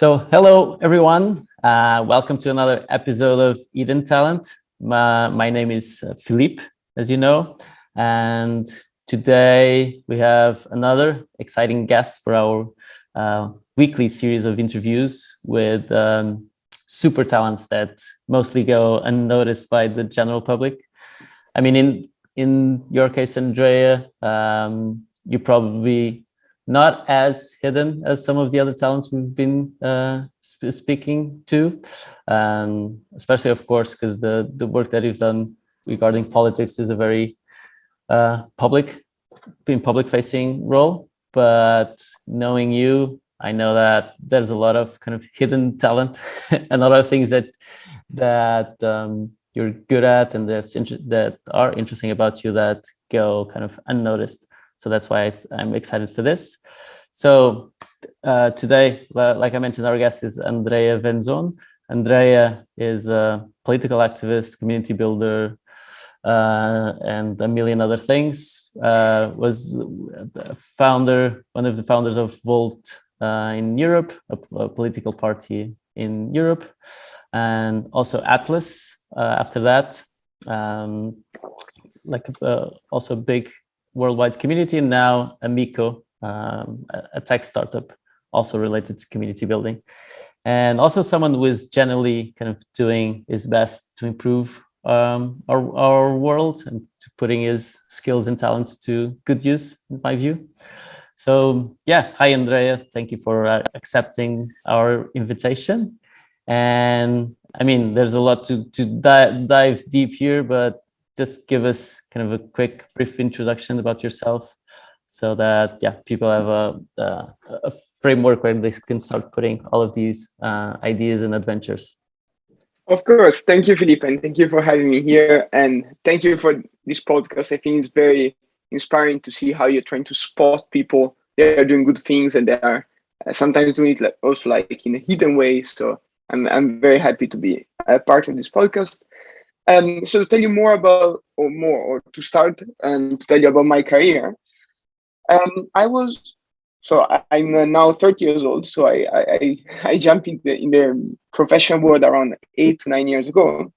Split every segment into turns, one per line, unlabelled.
Hello everyone. Welcome to another episode of Eden Talent. My name is Philippe, as you know, and today we have another exciting guest for our weekly series of interviews with super talents that mostly go unnoticed by the general public. I mean, in your case, Andrea, you probably not as hidden as some of the other talents we've been speaking to, especially, of course, because the work that you've done regarding politics is a very public facing role. But knowing you, I know that there's a lot of kind of hidden talent and a lot of things that you're good at and that are interesting about you that go kind of unnoticed. So that's why I'm excited for this. So today, like I mentioned, our guest is Andrea Venzon. Andrea is a political activist, community builder, and a million other things. Was one of the founders of Volta in Europe, a political party in Europe, and also Atlas after that, also a big worldwide community, and now Amico, a tech startup also related to community building, and also someone who is generally kind of doing his best to improve our world and to putting his skills and talents to good use, in my view. So yeah, hi Andrea, thank you for accepting our invitation. And I mean, there's a lot to dive deep here, but just give us kind of a quick, brief introduction about yourself, so that people have a framework where they can start putting all of these ideas and adventures.
Of course. Thank you, Philippe, and thank you for having me here. And thank you for this podcast. I think it's very inspiring to see how you're trying to spot people that are doing good things and they are sometimes doing it also in a hidden way. So I'm very happy to be a part of this podcast. So to tell you more about, or to start and to tell you about my career, I'm now 30 years old. So I jumped in the professional world around 8 to 9 years ago,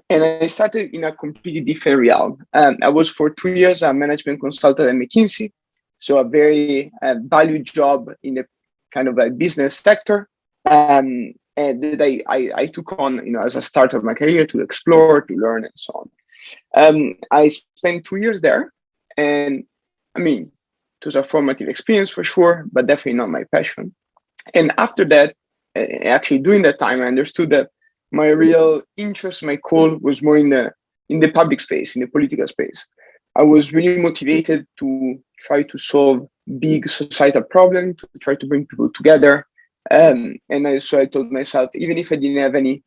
and I started in a completely different realm. I was for 2 years a management consultant at McKinsey, so a very valued job in the kind of like business sector. And that I took on, as a start of my career to explore, to learn, and so on. I spent 2 years there, and I mean, it was a formative experience for sure, but definitely not my passion. And after that, actually during that time, I understood that my real interest, my call was more in the public space, in the political space. I was really motivated to try to solve big societal problems, to try to bring people together. So I told myself, even if I didn't have any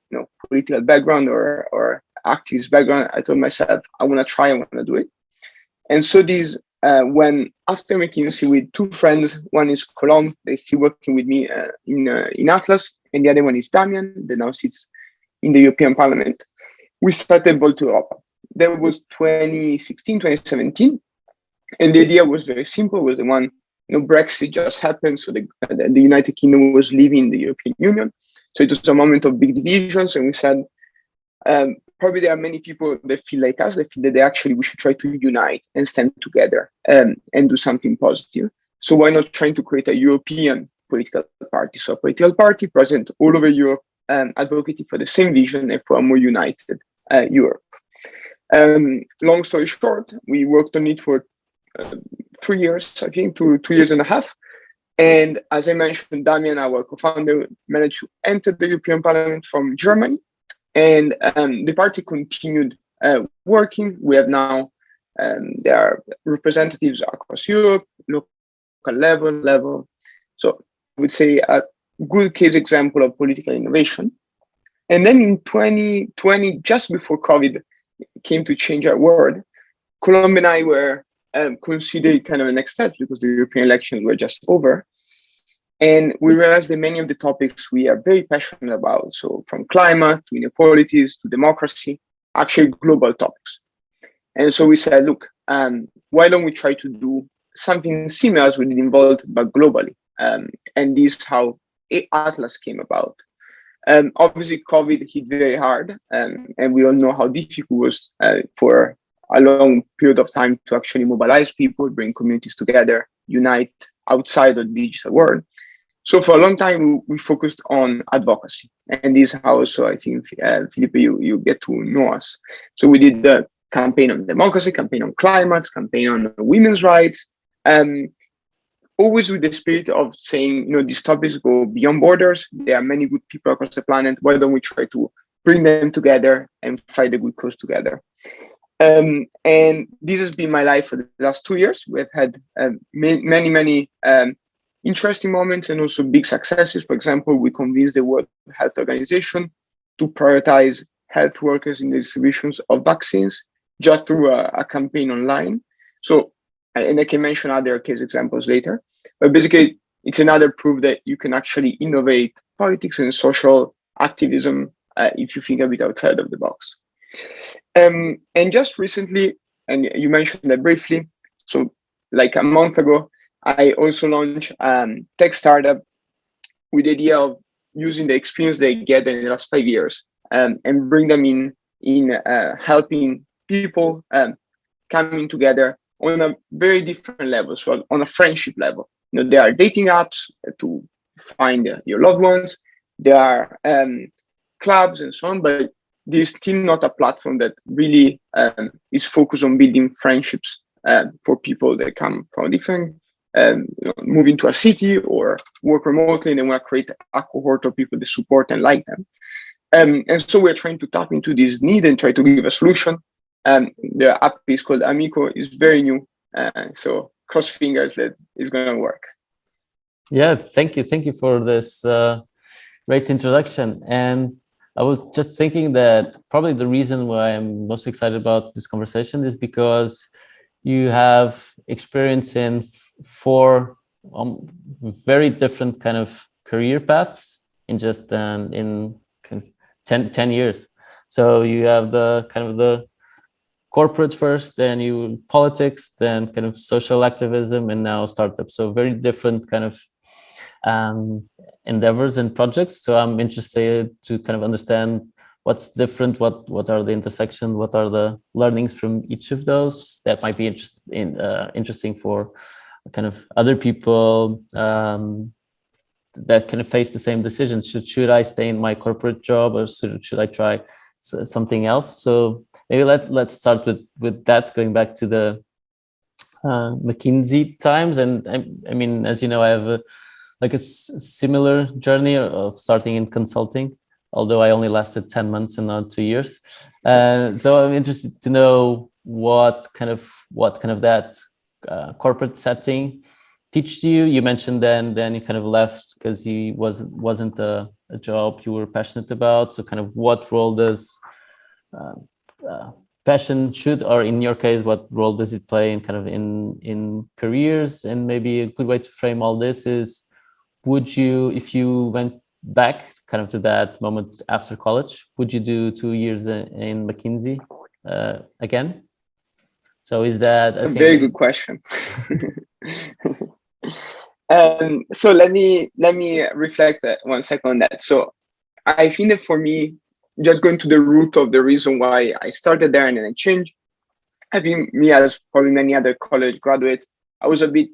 political background or activist background, I told myself, I want to try, I want to do it. And so when after McKinsey with two friends, one is Colombe, they're still working with me in Atlas, and the other one is Damian, that now sits in the European Parliament. We started Volta. That was 2016, 2017. And the idea was very simple, was the one, Brexit just happened. So the United Kingdom was leaving the European Union. So it was a moment of big divisions. And we said, probably there are many people that feel like us, that feel that we should try to unite and stand together and do something positive. So why not trying to create a European political party? So a political party present all over Europe, advocating for the same vision and for a more united Europe. Long story short, we worked on it for 3 years, I think, 2 years and a half. And as I mentioned, Damian, our co-founder, managed to enter the European Parliament from Germany. And the party continued working. We have now, there are representatives across Europe, local level. So I would say a good case example of political innovation. And then in 2020, just before COVID came to change our world, Colombe and I were considered kind of a next step because the European elections were just over. And we realized that many of the topics we are very passionate about, so from climate to inequalities to democracy, actually global topics. And so we said, look, why don't we try to do something similar as we did in Volt, but globally? And this is how Atlas came about. Obviously, COVID hit very hard, and we all know how difficult it was for a long period of time to actually mobilize people, bring communities together, unite outside of the digital world. So for a long time, we focused on advocacy, and this is how also I think Felipe, you get to know us. So we did the campaign on democracy, campaign on climate, campaign on women's rights, um, always with the spirit of saying, these topics go beyond borders. There are many good people across the planet. Why don't we try to bring them together and fight a good cause together? And this has been my life for the last 2 years. We've had many interesting moments and also big successes. For example, we convinced the World Health Organization to prioritize health workers in the distributions of vaccines just through a campaign online. So, and I can mention other case examples later, but basically it's another proof that you can actually innovate politics and social activism if you think a bit outside of the box. And just recently, and you mentioned that briefly, so like a month ago, I also launched tech startup with the idea of using the experience they get in the last 5 years and bring them in helping people coming together on a very different level. So on a friendship level, there are dating apps to find your loved ones. There are clubs and so on, but there's still not a platform that really is focused on building friendships for people that come from different, move into a city or work remotely, and they want to create a cohort of people that support and like them. And so we're trying to tap into this need and try to give a solution. The app is called Amico, is very new. So cross fingers that it's going to work.
Yeah, thank you for this great introduction. And I was just thinking that probably the reason why I'm most excited about this conversation is because you have experience in four very different kind of career paths in just in kind of 10 years. So you have the kind of the corporate first, then you politics, then kind of social activism, and now startup. So very different kind of endeavors and projects. So I'm interested to kind of understand what's different, what are the intersections, what are the learnings from each of those that might be interesting for kind of other people that kind of face the same decisions. Should I stay in my corporate job, or should I try something else? So maybe let's start with that, going back to the McKinsey times. And I mean, as you know, I have a similar journey of starting in consulting, although I only lasted 10 months and not 2 years. So I'm interested to know what kind of that corporate setting teach you. You mentioned then you kind of left because you wasn't a job you were passionate about. So kind of what role does passion should, or in your case, what role does it play in kind of in careers? And maybe a good way to frame all this is, would you, if you went back kind of to that moment after college, would you do 2 years in McKinsey again? So is that
a very good question? So let me reflect 1 second on that. So I think that for me, just going to the root of the reason why I started there and then I changed, I think me, as probably many other college graduates, I was a bit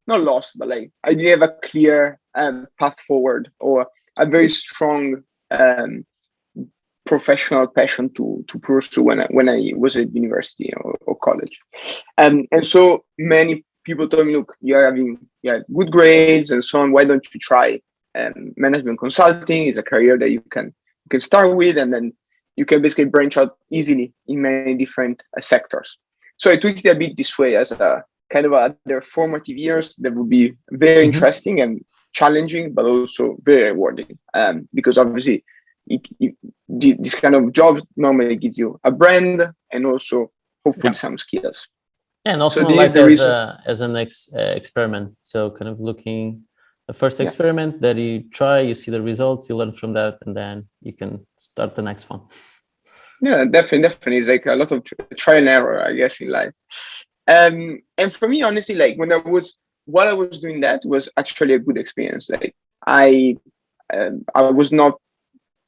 not lost, but like I didn't have a clear path forward or a very strong professional passion to pursue when I was at university or college. And so many people told me, look, you have good grades and so on. Why don't you try management consulting? Is a career that you can start with, and then you can basically branch out easily in many different sectors. So I took it a bit this way, as a kind of other formative years that would be very interesting and challenging, but also very rewarding. Because obviously, this kind of job normally gives you a brand and also hopefully some skills.
And also so like as an experiment. So kind of looking the first experiment that you try, you see the results, you learn from that, and then you can start the next one.
Yeah, definitely. It's like a lot of trial and error, I guess, in life. And for me, honestly, like while I was doing that was actually a good experience. Like I was not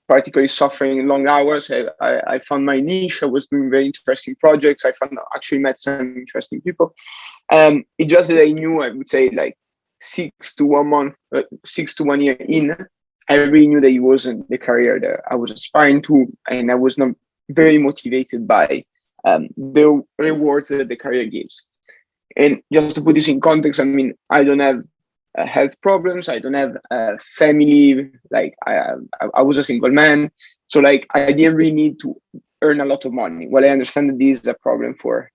particularly suffering long hours. I found my niche. I was doing very interesting projects. I found actually met some interesting people. It just that I knew, I would say, like 6 to 1 year in, I really knew that it wasn't the career that I was aspiring to, and I was not very motivated by the rewards that the career gives. And just to put this in context, I mean, I don't have health problems. I don't have family. Like I was a single man, so like I didn't really need to earn a lot of money. Well, I understand that this is a problem for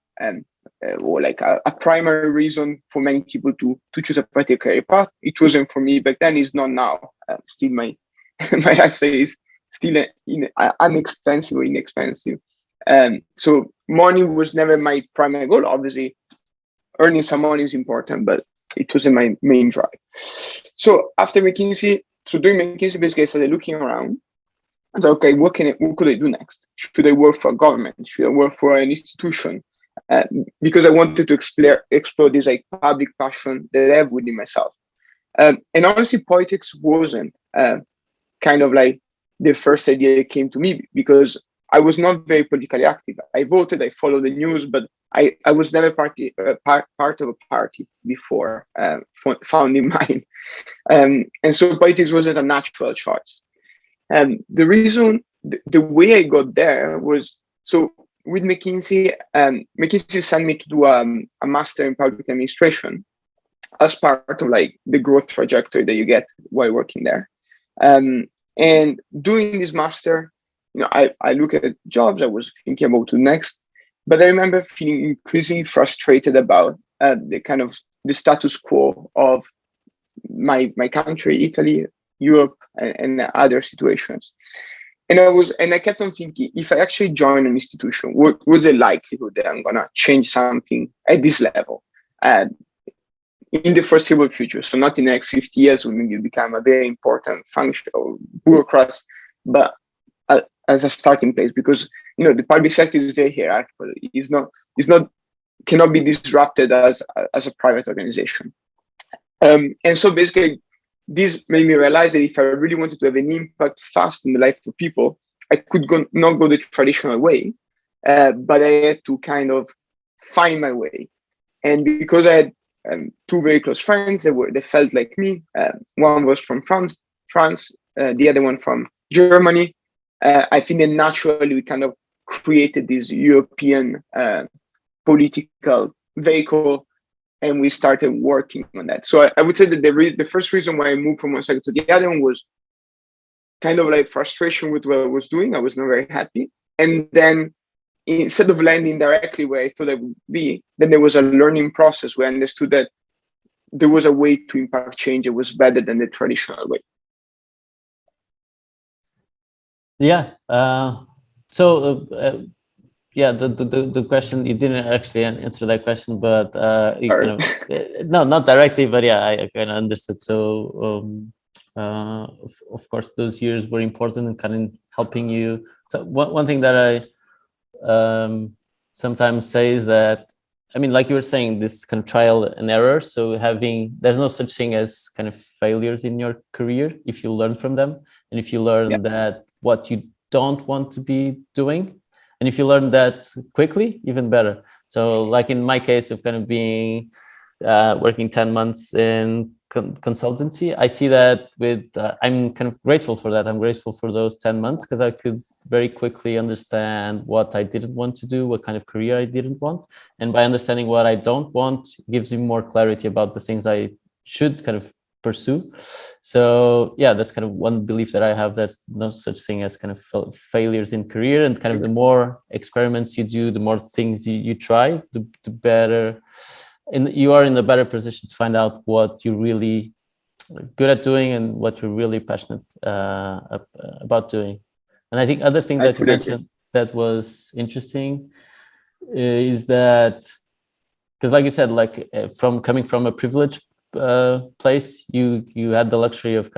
or like a primary reason for many people to choose a particular career path. It wasn't for me back then. It's not now. Still, my my lifestyle is still inexpensive or inexpensive. So money was never my primary goal. Obviously, earning some money is important, but it wasn't my main drive. So after McKinsey, so doing McKinsey, basically I started looking around. I was like, okay, what could I do next? Should I work for a government? Should I work for an institution? Because I wanted to explore this like public passion that I have within myself. And honestly, politics wasn't kind of like the first idea that came to me, because I was not very politically active. I voted, I followed the news, but I was never part of a party before founding mine. And so politics wasn't a natural choice. And the reason, the way I got there was, so with McKinsey, McKinsey sent me to do a master in public administration as part of like the growth trajectory that you get while working there. And doing this master, I look at jobs, I was thinking about the next, but I remember feeling increasingly frustrated about the status quo of my country, Italy, Europe, and other situations. And I kept on thinking, if I actually join an institution, what was the likelihood that I'm gonna change something at this level in the foreseeable future? So not in the next 50 years when you become a very important function or bureaucrat, but as a starting place, because the public sector is very hierarchical. It's not cannot be disrupted as a private organization. And so basically, this made me realize that if I really wanted to have an impact fast in the life of people, I could not go the traditional way, but I had to kind of find my way. And because I had two very close friends that felt like me, one was from France, the other one from Germany. I think that naturally we kind of created this European political vehicle, and we started working on that. So I would say that the first reason why I moved from one sector to the other one was kind of like frustration with what I was doing. I was not very happy. And then instead of landing directly where I thought I would be, then there was a learning process where I understood that there was a way to impact change that was better than the traditional way.
Yeah. Yeah, the question, you didn't actually answer that question, but you kind of, no, not directly, but yeah, I kind of understood. So of course, those years were important in kind of helping you. So one thing that I sometimes say is that, I mean, like you were saying, this kind of trial and error. So there's no such thing as kind of failures in your career if you learn from them, and if you learn that what you don't want to be doing. And if you learn that quickly, even better. So like in my case of kind of being working 10 months in consultancy, I see that I'm kind of grateful for that. I'm grateful for those 10 months because I could very quickly understand what I didn't want to do, what kind of career I didn't want. And by understanding what I don't want, gives you more clarity about the things I should kind of pursue. So yeah, that's kind of one belief that I have. There's no such thing as kind of failures in career, and kind of the more experiments you do, the more things you try, the better, and you are in a better position to find out what you're really good at doing and what you're really passionate about doing. And I think other thing that you mentioned that was interesting is that, because like you said, like coming from a privileged place, you had the luxury of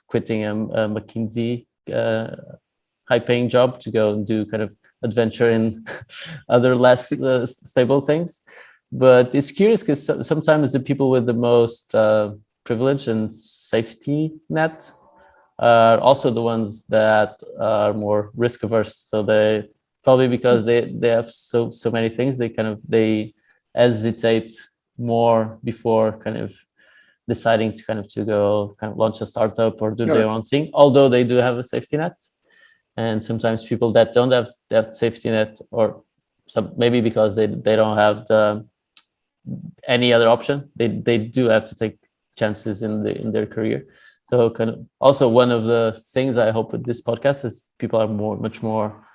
quitting a McKinsey high-paying job to go and do kind of adventure in other less stable things. But it's curious because sometimes the people with the most privilege and safety net are also the ones that are more risk averse. So they probably, because they have so many things, they hesitate more before kind of deciding to go kind of launch a startup or do their own thing, although they do have a safety net. And sometimes people that don't have that safety net, or maybe because they don't have any other option, they do have to take chances in their career. So kind of also one of the things I hope with this podcast is people are much more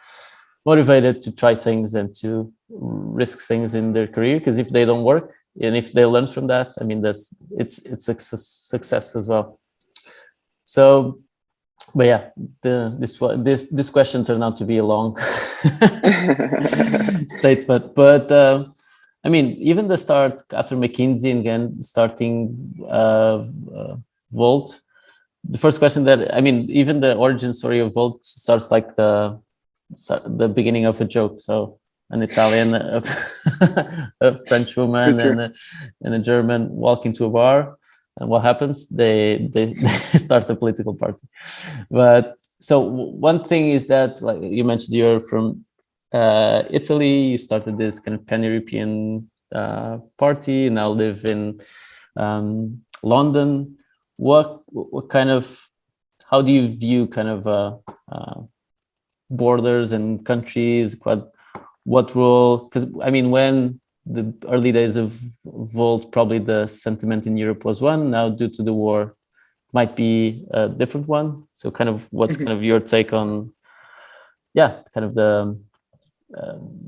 motivated to try things and to risk things in their career, because if they don't work and if they learn from that, I mean, it's a success as well. So, but yeah, this question turned out to be a long statement, but I mean, even the start after McKinsey and again starting Volt, the first question that, I mean, even the origin story of Volt starts like the beginning of a joke. So an Italian, a French woman, and a German walk into a bar, and what happens? They start a political party. But so one thing is that, like you mentioned, you're from Italy. You started this kind of pan-European party. You now live in London. What kind of, how do you view kind of borders and countries? What role? Because I mean, when the early days of Volt, probably the sentiment in Europe was one. Now, due to the war, might be a different one. So, kind of, what's kind of your take on, kind of the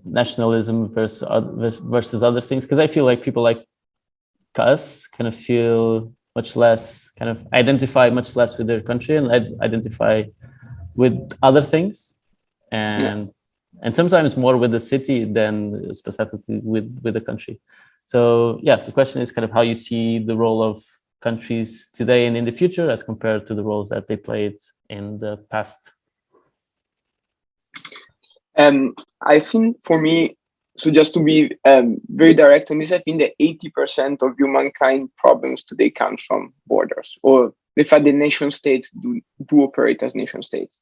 nationalism versus other things? Because I feel like people like us kind of feel much less, kind of identify much less with their country and identify with other things, and sometimes more with the city than specifically with the country. So the question is kind of how you see the role of countries today and in the future as compared to the roles that they played in the past.
I think for me, so just to be very direct on this, I think that 80% of humankind problems today comes from borders, or the fact that nation states do operate as nation states.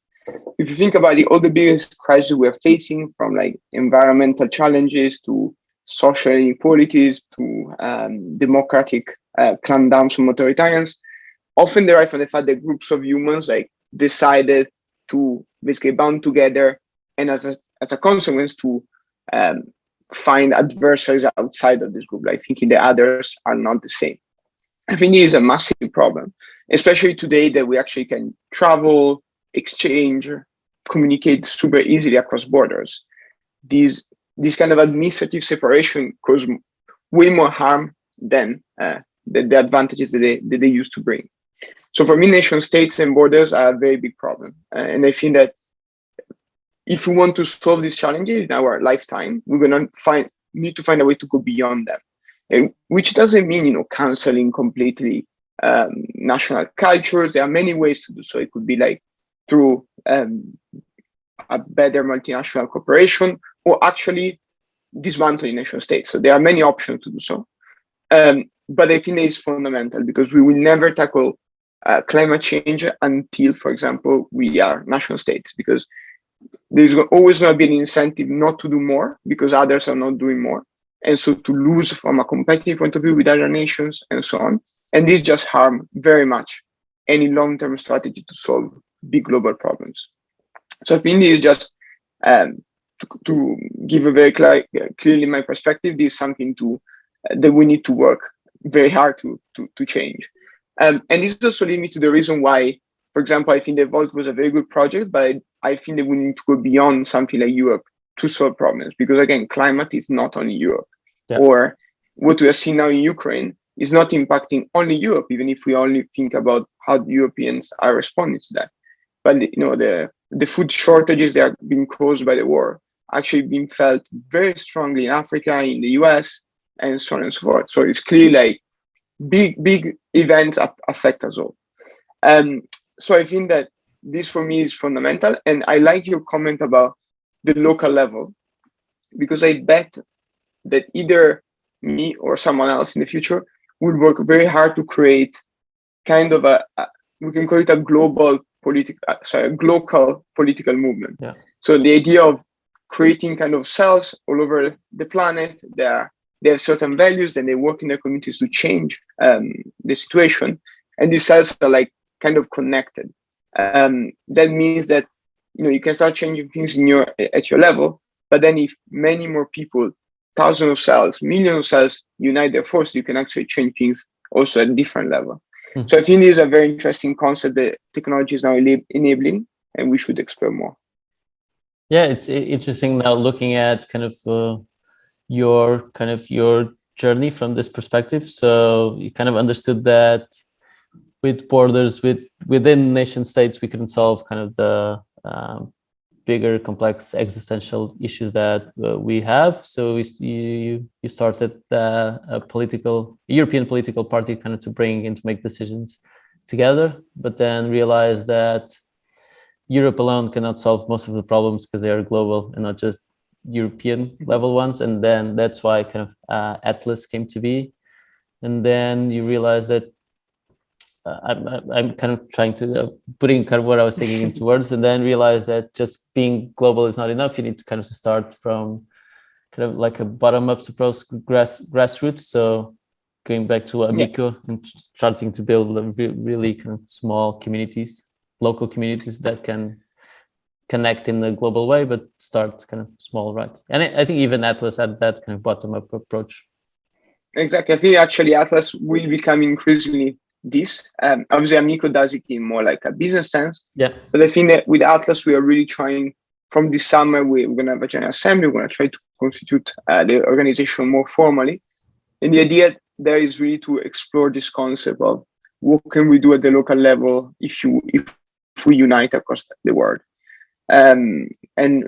If you think about it, all the biggest crises we're facing, from like environmental challenges to social inequalities to democratic clampdowns from authoritarians, often derive from the fact that groups of humans like decided to basically band together, and as a consequence to find adversaries outside of this group, like thinking the others are not the same. I think it is a massive problem, especially today that we actually can travel, exchange, communicate super easily across borders. This kind of administrative separation cause way more harm than the advantages that they used to bring. So for me, nation states and borders are a very big problem, and I think that if we want to solve these challenges in our lifetime, we're going to need to find a way to go beyond them, and which doesn't mean canceling completely national cultures. There are many ways to do so. It could be like through a better multinational cooperation, or actually dismantling nation states. So there are many options to do so. But I think it is fundamental, because we will never tackle climate change until, for example, we are national states, because there's always going to be an incentive not to do more because others are not doing more. And so to lose from a competitive point of view with other nations and so on. And this just harm very much any long-term strategy to solve big global problems. So I think this is just to give a very clearly my perspective, this is something that we need to work very hard to change. And this also leads me to the reason why, for example, I think the Volt was a very good project, but I think that we need to go beyond something like Europe to solve problems, because again, climate is not only Europe, or what we are seeing now in Ukraine is not impacting only Europe, even if we only think about how Europeans are responding to that. But the food shortages that are being caused by the war actually being felt very strongly in Africa, in the US, and so on and so forth. So it's clearly like big events affect us all. So I think that this for me is fundamental. And I like your comment about the local level, because I bet that either me or someone else in the future would work very hard to create kind of we can call it a local political movement.
Yeah.
So the idea of creating kind of cells all over the planet, they have certain values and they work in their communities to change the situation. And these cells are like kind of connected. That means that you can start changing things at your level, but then if many more people, thousands of cells, millions of cells unite their force, you can actually change things also at a different level.
Mm.
So I think this is a very interesting concept that technology is now enabling, and we should explore more.
Yeah, it's interesting now looking at kind of your journey from this perspective. So you kind of understood that with borders, within nation states, we couldn't solve kind of the bigger, complex existential issues that we have. So you started a European political party kind of to bring and to make decisions together, but then realized that Europe alone cannot solve most of the problems because they are global and not just European level ones. And then that's why kind of Atlas came to be. And then you realize that I'm kind of trying to putting kind of what I was thinking into words, and then realize that just being global is not enough. You need to kind of start from kind of like a bottom-up approach, grassroots. So going back to Amico and starting to build really kind of small communities, local communities that can connect in a global way, but start kind of small, right? And I think even Atlas had that kind of bottom-up approach.
Exactly. I think actually Atlas will become increasingly this. Obviously, Amico does it in more like a business sense.
Yeah.
But I think that with Atlas, we are really trying. From this summer, we're going to have a general assembly. We're going to try to constitute the organization more formally. And the idea there is really to explore this concept of what can we do at the local level if we unite across the world. And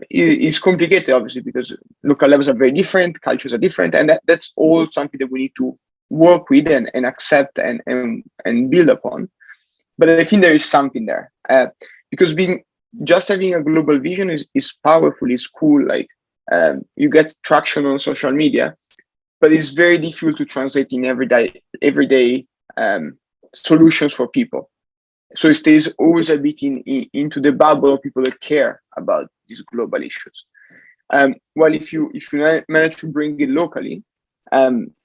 it's complicated, obviously, because local levels are very different, cultures are different, and that's all something that we need to work with and accept and build upon. But I think there is something there, because just having a global vision is powerful, is cool. Like you get traction on social media, but it's very difficult to translate in everyday solutions for people. So it stays always a bit into the bubble of people that care about these global issues. Well, if you manage to bring it locally,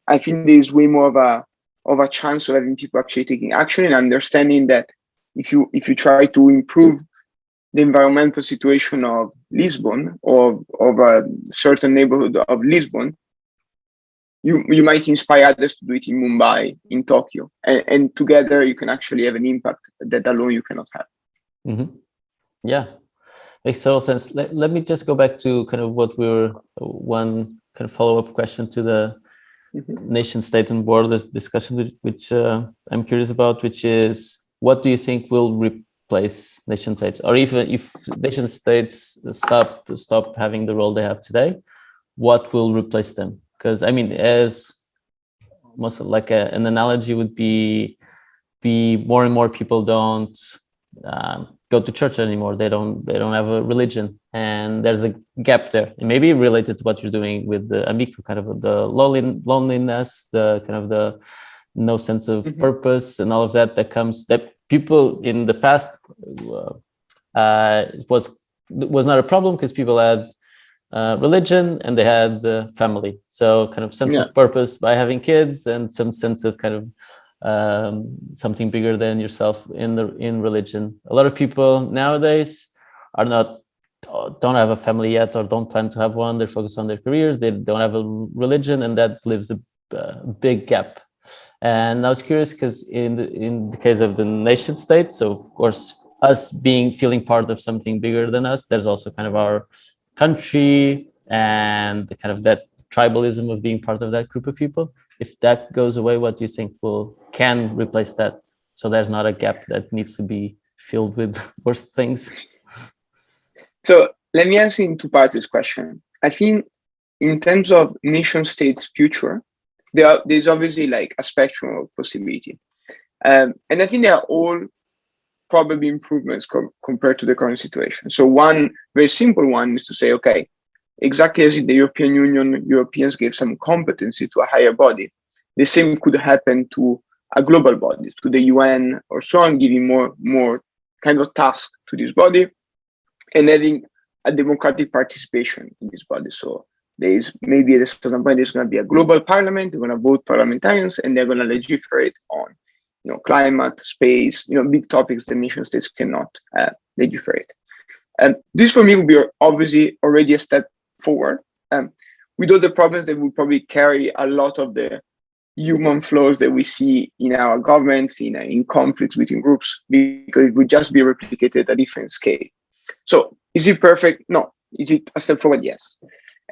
I think there's way more of a chance of having people actually taking action and understanding that if you try to improve the environmental situation of Lisbon or of a certain neighborhood of Lisbon, you might inspire others to do it in Mumbai, in Tokyo, and together you can actually have an impact that alone you cannot have.
Mm-hmm. Yeah, makes total sense. Let me just go back to kind of what we were, one kind of follow-up question to the nation state and borderless discussion, which I'm curious about, which is, what do you think will replace nation states? Or even if nation states stop having the role they have today, what will replace them? Because I mean, as almost like an analogy would be more and more people don't go to church anymore. They don't have a religion, and there's a gap there. And maybe related to what you're doing with the Amico, kind of the loneliness, the kind of the no sense of purpose, and all of that comes, that people in the past was not a problem because people had religion and they had family. So kind of sense of purpose by having kids and some sense of kind of something bigger than yourself in religion. A lot of people nowadays don't have a family yet, or don't plan to have one. They're focused on their careers. They don't have a religion, and that leaves a big gap. And I was curious because in the case of the nation state, so of course us feeling part of something bigger than us, there's also kind of our country and the kind of that tribalism of being part of that group of people. If that goes away, what do you think can replace that, so there's not a gap that needs to be filled with worse things?
So let me answer in two parts this question. I think in terms of nation states' future, there's obviously like a spectrum of possibility, and I think they are all probably improvements compared to the current situation. So one very simple one is to say, okay, exactly as in the European Union, Europeans gave some competency to a higher body, the same could happen to a global body, to the UN or so on, giving more kind of task to this body, and having a democratic participation in this body. So there is maybe at a certain point there's going to be a global parliament. They're going to vote parliamentarians, and they're going to legislate on, climate, space, big topics that nation states cannot legislate. And this for me would be obviously already a step forward. With all the problems that will probably carry a lot of the human flaws that we see in our governments, in conflicts between groups, because it would just be replicated at a different scale. So is it perfect? No. Is it a step forward? Yes.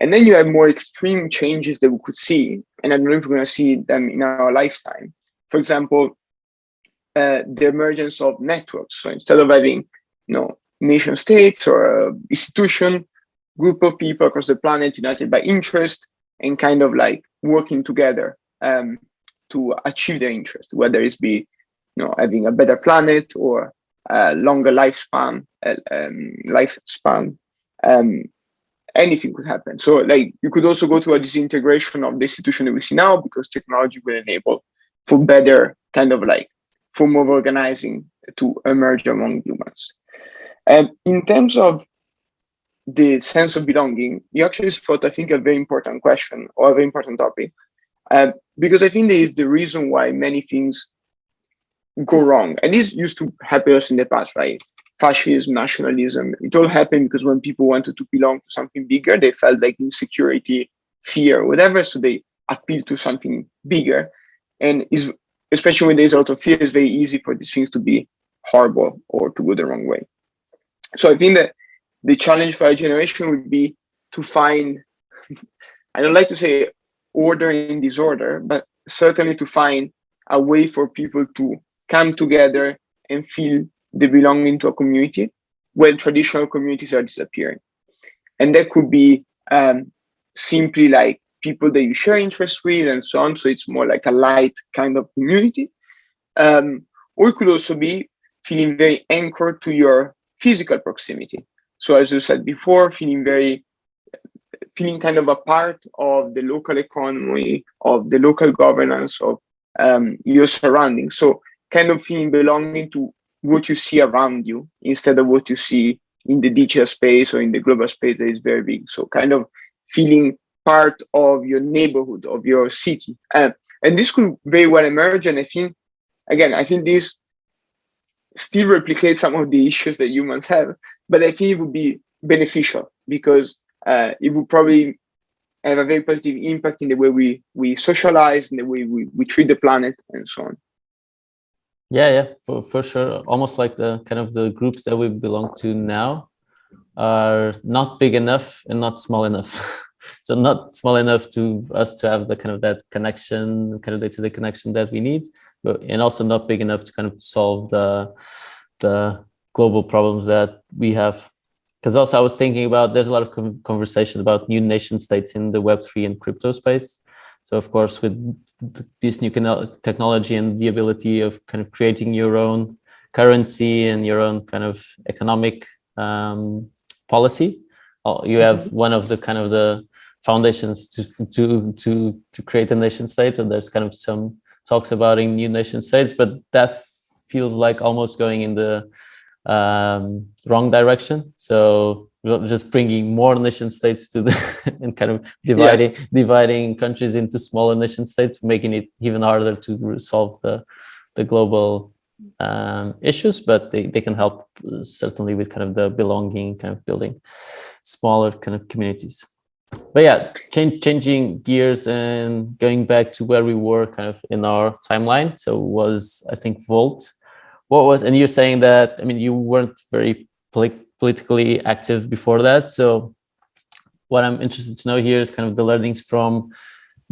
And then you have more extreme changes that we could see, and I don't know if we're going to see them in our lifetime. For example, the emergence of networks. So instead of having, nation states or institution, group of people across the planet united by interest and kind of like working together to achieve their interest, whether it's be, having a better planet or a longer lifespan, anything could happen. So like you could also go through a disintegration of the institution that we see now, because technology will enable for better kind of like form of organizing to emerge among humans. And in terms of the sense of belonging, you actually spot, I think, a very important question or a very important topic, because I think there is the reason why many things go wrong. And this used to happen us in the past, right? Fascism, nationalism, it all happened because when people wanted to belong to something bigger, they felt like insecurity, fear, whatever, so they appealed to something bigger. And especially when there's a lot of fear, it's very easy for these things to be horrible or to go the wrong way. So I think that the challenge for our generation would be to find, I don't like to say order in disorder, but certainly to find a way for people to come together and feel they belong into a community when traditional communities are disappearing. And that could be simply like people that you share interests with and so on. So it's more like a light kind of community. Or it could also be feeling very anchored to your physical proximity. So as you said before, feeling kind of a part of the local economy, of the local governance, of your surroundings. So kind of feeling belonging to what you see around you instead of what you see in the digital space or in the global space that is very big. So kind of feeling part of your neighborhood, of your city. And this could very well emerge. And I think this still replicates some of the issues that humans have, but I think it would be beneficial because it would probably have a very positive impact in the way we socialize, in the way we treat the planet and so on.
Yeah, for sure. Almost like the kind of the groups that we belong to now are not big enough and not small enough. So not small enough to us to have the kind of that connection, kind of day-to-day connection that we need, but and also not big enough to kind of solve the global problems that we have. Because also I was thinking about, there's a lot of conversation about new nation states in the Web3 and crypto space. So of course, with this new technology and the ability of kind of creating your own currency and your own kind of economic policy, you have one of the kind of the foundations to create a nation state. And there's kind of some talks about in new nation states, but that feels like almost going in the wrong direction. So we're just bringing more nation states to the and kind of dividing countries into smaller nation states, making it even harder to solve the global issues, but they can help certainly with kind of the belonging, kind of building smaller kind of communities. But yeah, changing gears and going back to where we were kind of in our timeline. So it was, I think, Volt. And you're saying that, I mean, you weren't very politically active before that. So what I'm interested to know here is kind of the learnings from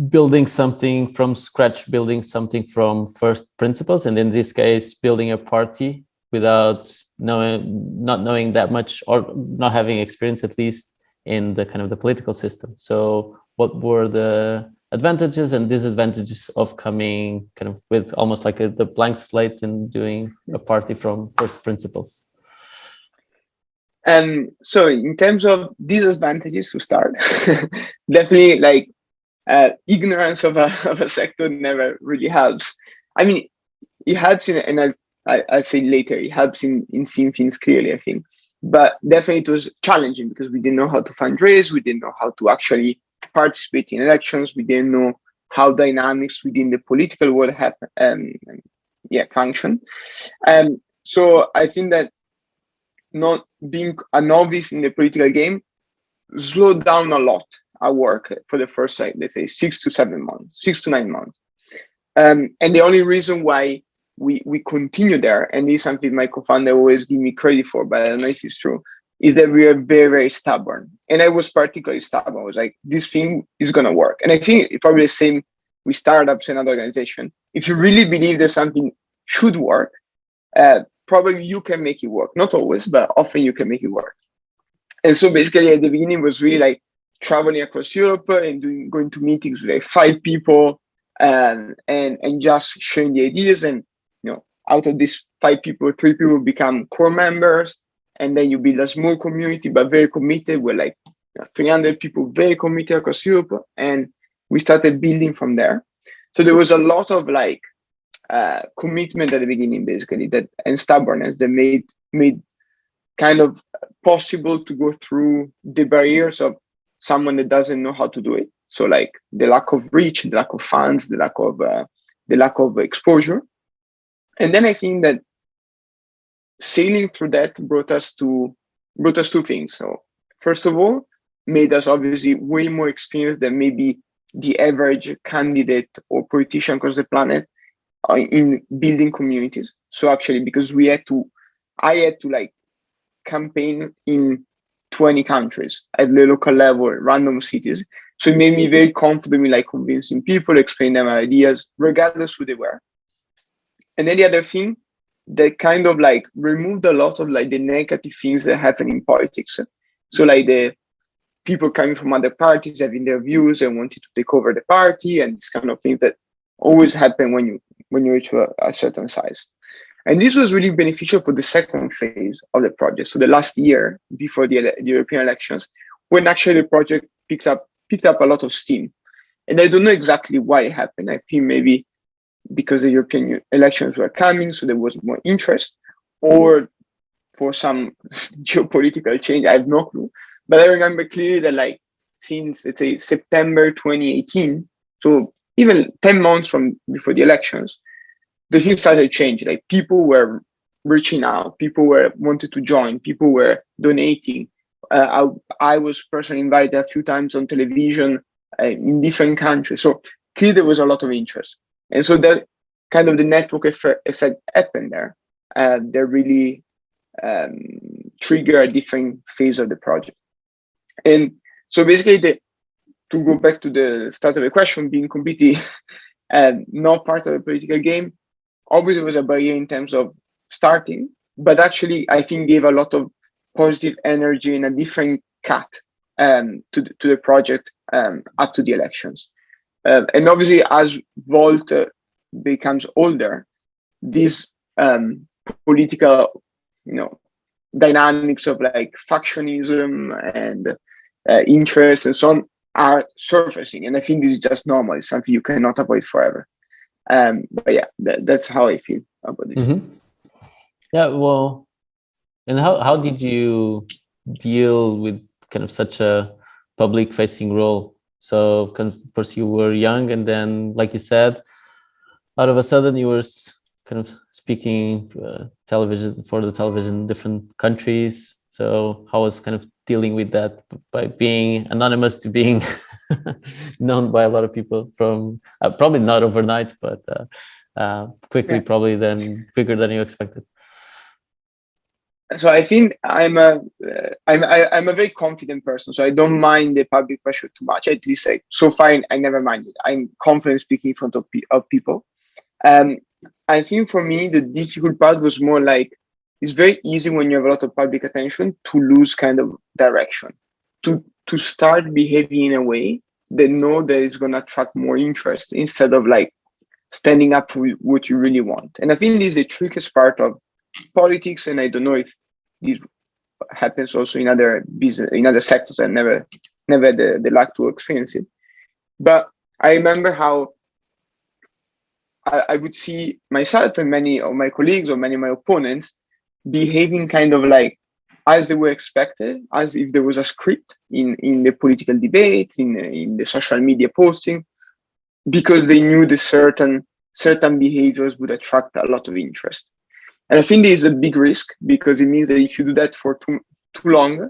building something from scratch, building something from first principles. And in this case, building a party without not knowing that much, or not having experience at least in the kind of the political system. So what were the advantages and disadvantages of coming kind of with almost like the blank slate and doing a party from first principles?
So in terms of disadvantages to start, definitely like ignorance of a sector never really helps. I mean, it helps in, and I'll say later, it helps in seeing things clearly, I think. But definitely it was challenging because we didn't know how to fundraise, we didn't know how to actually participate in elections, we didn't know how dynamics within the political world happen, function. So I think that not being a novice in the political game slowed down a lot our work for the first, like, let's say 6 to 9 months. And the only reason why we continue there, and this is something my co-founder always give me credit for, but I don't know if it's true, is that we are very, very stubborn. And I was particularly stubborn. I was like, this thing is going to work. And I think it's probably the same with startups and other organizations. If you really believe that something should work, probably you can make it work. Not always, but often you can make it work. And so basically at the beginning was really like traveling across Europe and going to meetings with like 5 people and just sharing the ideas. And out of these 5 people, 3 people become core members, and then you build a small community but very committed. We're like 300 people very committed across Europe, and we started building from there. So there was a lot of like commitment at the beginning, basically, that and stubbornness that made kind of possible to go through the barriers of someone that doesn't know how to do it. So like the lack of reach, the lack of funds, the lack of exposure. And then I think that sailing through that brought us 2 things. So first of all, made us obviously way more experienced than maybe the average candidate or politician across the planet in building communities. So actually, because I had to like campaign in 20 countries at the local level, random cities. So it made me very confident in like convincing people, explaining them ideas, regardless who they were. And then the other thing that kind of like removed a lot of like the negative things that happen in politics. So like the people coming from other parties having their views and wanting to take over the party, and this kind of things that always happen when you reach a certain size. And this was really beneficial for the second phase of the project. So the last year before the European elections, when actually the project picked up a lot of steam. And I don't know exactly why it happened. I think maybe because the European elections were coming, so there was more interest, or for some geopolitical change. I have no clue. But I remember clearly that like since, let's say, September 2018, so even 10 months from before the elections, the thing started changing. Like people were reaching out, people were wanted to join, people were donating. I was personally invited a few times on television in different countries. So clearly there was a lot of interest. And so that kind of the network effect happened there. That really trigger a different phase of the project. And so basically, to go back to the start of the question, being completely not part of the political game, obviously was a barrier in terms of starting, but actually I think gave a lot of positive energy and a different cut to the project up to the elections. And obviously, as Volta becomes older, these political, dynamics of like factionism and interest and so on are surfacing. And I think this is just normal. It's something you cannot avoid forever. But yeah, that's how I feel about this.
Mm-hmm. Yeah, well, and how did you deal with kind of such a public facing role? So kind of, first you were young, and then, like you said, out of a sudden you were kind of speaking television for the television in different countries. So how was kind of dealing with that by being anonymous to being known by a lot of people from probably not overnight, but quickly,
Yeah.
probably then quicker than you expected.
So I think I'm a very confident person, so I don't mind the public pressure too much. At least so far I never minded. I'm confident speaking in front of people. I think for me the difficult part was more like it's very easy when you have a lot of public attention to lose kind of direction, to start behaving in a way that know that it's going to attract more interest instead of like standing up for what you really want. And I think this is the trickiest part of politics, and I don't know if this happens also in other business, in other sectors. I never had the luck to experience it. But I remember how I would see myself and many of my colleagues or many of my opponents behaving kind of like as they were expected, as if there was a script in the political debates, in the social media posting, because they knew the certain behaviors would attract a lot of interest. And I think there is a big risk because it means that if you do that for too long,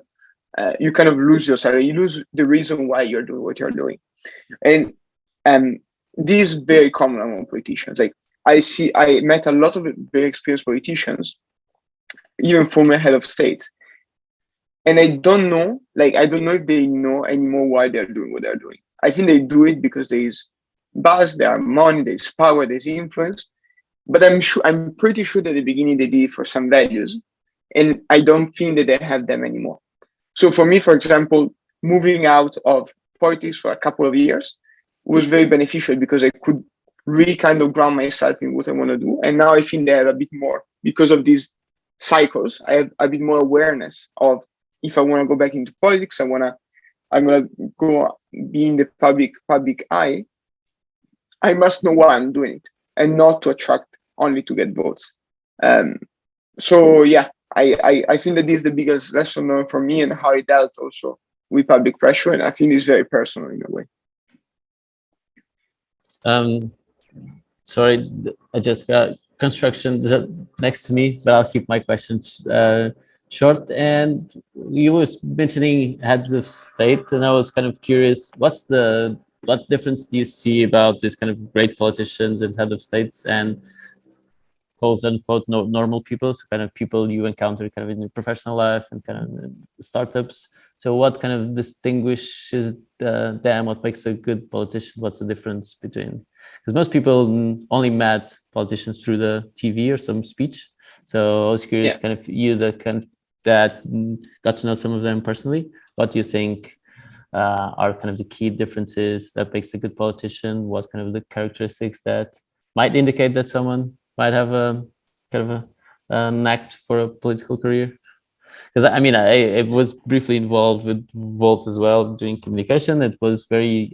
you kind of lose yourself. You lose the reason why you're doing what you're doing. And this is very common among politicians. Like I met a lot of very experienced politicians, even former head of state, and I don't know if they know anymore why they're doing what they're doing. I think they do it because there's buzz, there's money, there's power, there's influence. But I'm pretty sure that at the beginning they did it for some values, and I don't think that they have them anymore. So for me, for example, moving out of politics for a couple of years was very beneficial because I could really kind of ground myself in what I want to do. And now I think they have a bit more, because of these cycles, I have a bit more awareness of if I want to go back into politics, I'm gonna go be in the public eye. I must know why I'm doing it and not to attract only to get votes. So yeah, I think that this is the biggest lesson learned for me and how I dealt also with public pressure. And I think it's very personal in a way.
Sorry, I just got construction next to me, but I'll keep my questions short. And you was mentioning heads of state, and I was kind of curious, what difference do you see about this kind of great politicians and head of states and quote unquote normal people, so kind of people you encounter kind of in your professional life and kind of startups? So what kind of distinguishes them? What makes a good politician? What's the difference between, because most people only met politicians through the TV or some speech. So I was curious, kind of you that got to know some of them personally, what do you think are kind of the key differences that makes a good politician? What kind of the characteristics that might indicate that someone might have a kind of an knack for a political career? Because I mean, I was briefly involved with Volta as well, doing communication. It was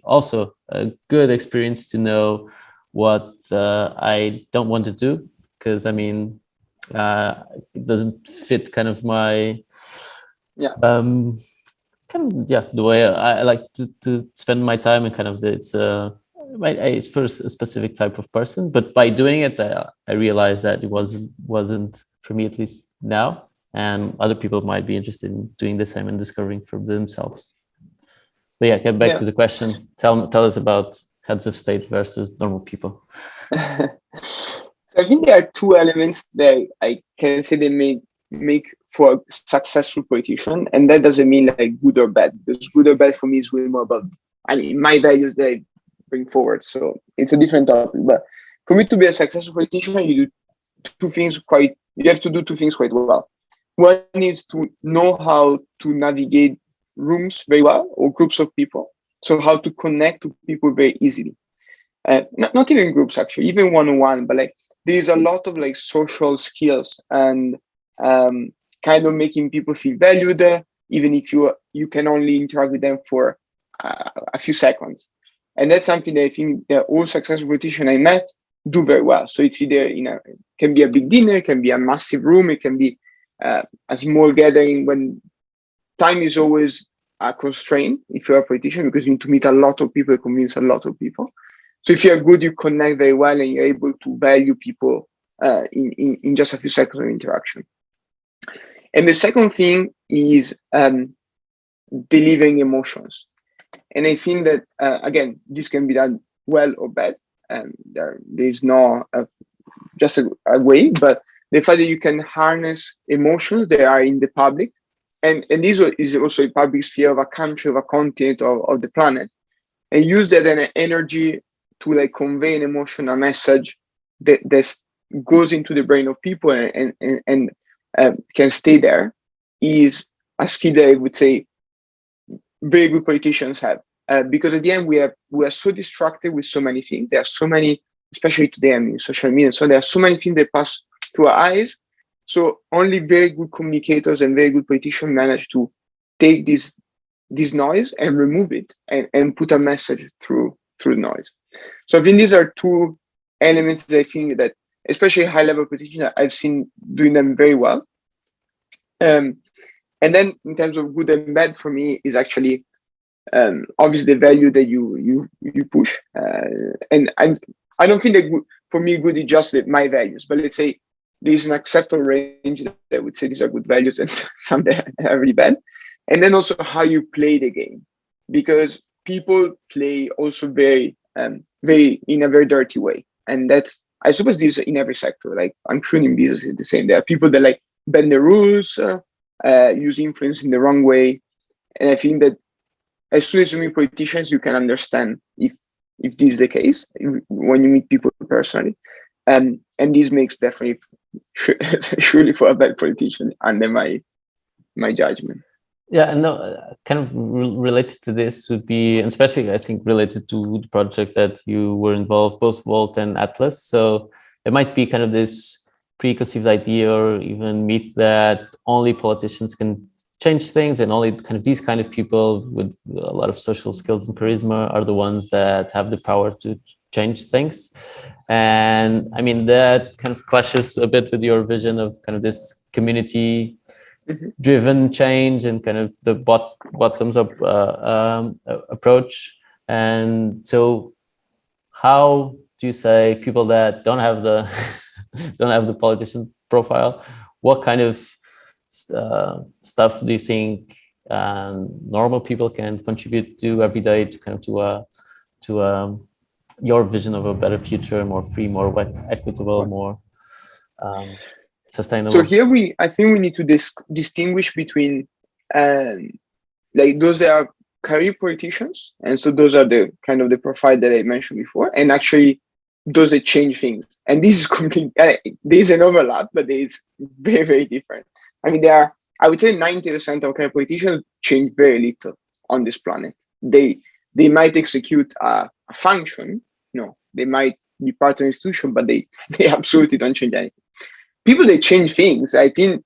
also a good experience to know what I don't want to do, because I mean, it doesn't fit kind of my the way I like to spend my time, and kind of it's for a specific type of person. But by doing it, I realized that it wasn't for me, at least now. And other people might be interested in doing the same and discovering for themselves. But yeah, get back to the question. Tell us about heads of state versus normal people.
So I think there are two elements that I can say they make for a successful politician, and that doesn't mean like good or bad. Because good or bad for me is way more about, I mean, my values that I bring forward. So it's a different topic. But for me to be a successful politician, you have to do two things quite well. One is to know how to navigate rooms very well, or groups of people. So how to connect to people very easily. Not even groups, actually, even one-on-one, but like there's a lot of like social skills and kind of making people feel valued, even if you can only interact with them for a few seconds. And that's something that I think that all successful politicians I met do very well. So it's either, it can be a big dinner, it can be a massive room, it can be a small gathering, when time is always a constraint if you're a politician, because you need to meet a lot of people, convince a lot of people. So if you're good, you connect very well and you're able to value people in just a few seconds of interaction. And the second thing is delivering emotions. And I think that, again, this can be done well or bad. There's no just a way, but the fact that you can harness emotions that are in the public, and this is also a public sphere of a country, of a continent, of the planet, and use that energy to like convey an emotion, a message that goes into the brain of people and can stay there, is a skill that I would say very good politicians have. Because at the end, we are so distracted with so many things. There are so many, especially today, I mean, social media. So there are so many things that pass through our eyes. So only very good communicators and very good politicians manage to take this noise and remove it and put a message through the noise. So I think these are two elements that I think that, especially high level politicians, I've seen doing them very well. Um, and then in terms of good and bad, for me is actually obviously the value that you push. And I don't think that good, for me good is just my values, but let's say there's an acceptable range that I would say these are good values and some that are really bad. And then also how you play the game, because people play also very in a very dirty way, and that's, I suppose, this in every sector. Like I'm sure in business it's the same. There are people that like bend the rules, use influence in the wrong way, and I think that as soon as you meet politicians, you can understand if this is the case when you meet people personally, and this makes definitely surely for a bad politician under my judgment.
Yeah, and no, kind of related to this would be, and especially I think related to the project that you were involved, both Volta and Atlas. So it might be kind of this preconceived idea or even myth that only politicians can change things, and only kind of these kind of people with a lot of social skills and charisma are the ones that have the power to change things. And I mean, that kind of clashes a bit with your vision of kind of this community driven change and kind of the bottoms up approach. And so how do you say people that don't have the don't have the politician profile, what kind of stuff do you think normal people can contribute to every day to kind of to your vision of a better future, more free, more equitable, more sustainable?
So here I think we need to distinguish between like those that are career politicians, and so those are the kind of the profile that I mentioned before, and actually those that change things. And this is complete. There's an overlap, but it's very different. I mean, I would say 90% of career politicians change very little on this planet. They might execute a function. No, they might be part of an institution, but they absolutely don't change anything. People that change things, I think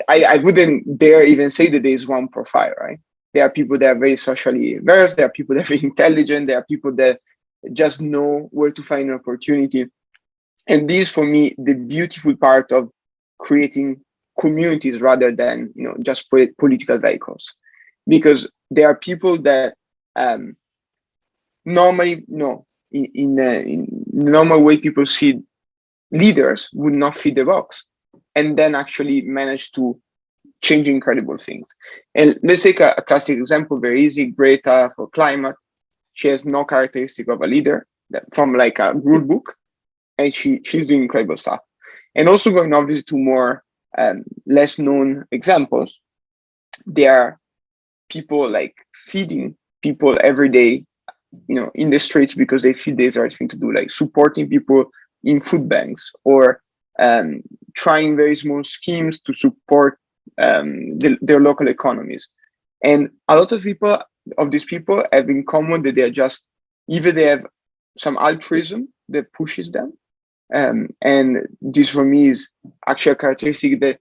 I wouldn't dare even say that there is one profile, right? There are people that are very socially versed, there are people that are very intelligent, there are people that just know where to find an opportunity. And this, for me, the beautiful part of creating communities rather than just political vehicles, because there are people that normally in the normal way people see leaders would not fit the box, and then actually manage to change incredible things. And let's take a classic example, very easy, Greta for climate. She has no characteristic of a leader from like a rule book, and she's doing incredible stuff. And also going obviously to more less known examples, there are people like feeding people every day, in the streets because they feel there's the right thing to do, like supporting people in food banks, or trying very small schemes to support their local economies. And a lot of these people have in common that they are just, either they have some altruism that pushes them, and this for me is actually a characteristic that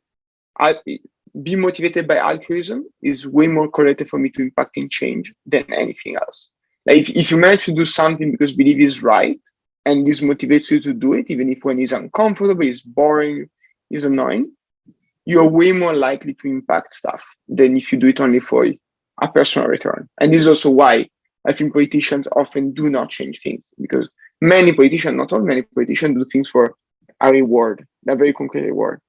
be motivated by altruism is way more correlated for me to impacting change than anything else. Like if you manage to do something because believe is right, and this motivates you to do it, even if when it's uncomfortable, it's boring, it's annoying, you're way more likely to impact stuff than if you do it only for a personal return. And this is also why I think politicians often do not change things, because many politicians, not all, many politicians do things for a reward, a very concrete reward.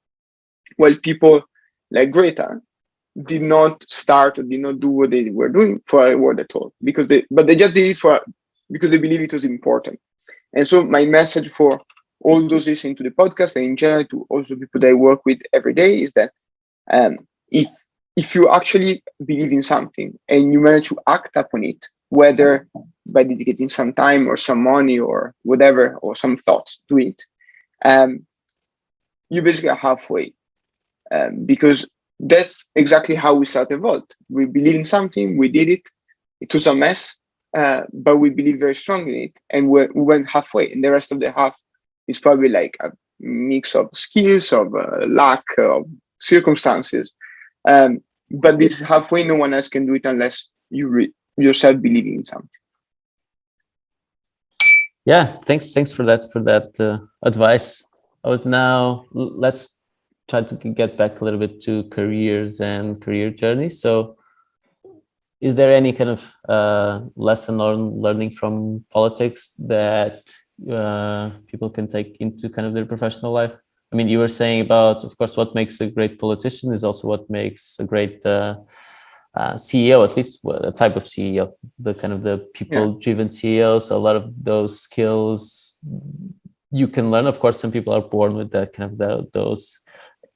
While people like Greta did not start or did not do what they were doing for a reward at all, but they just did it because they believe it was important. And so my message for all those listening to the podcast, and in general to also people that I work with every day, is that if you actually believe in something and you manage to act upon it, whether by dedicating some time or some money or whatever, or some thoughts to it, you basically are halfway. Because that's exactly how we started Volt. We believe in something, we did it. It was a mess, but we believe very strongly in it, and we went halfway. And the rest of the half is probably like a mix of skills, of lack of circumstances. But this halfway, no one else can do it unless you yourself believing in something.
Yeah, thanks for that advice. Now let's try to get back a little bit to careers and career journeys. So is there any kind of lesson or learning from politics that people can take into kind of their professional life? I mean, you were saying about, of course, what makes a great politician is also what makes a great CEO, at least a type of CEO, the kind of the
Yeah,
people-driven CEO. So a lot of those skills you can learn. Of course, some people are born with that kind of those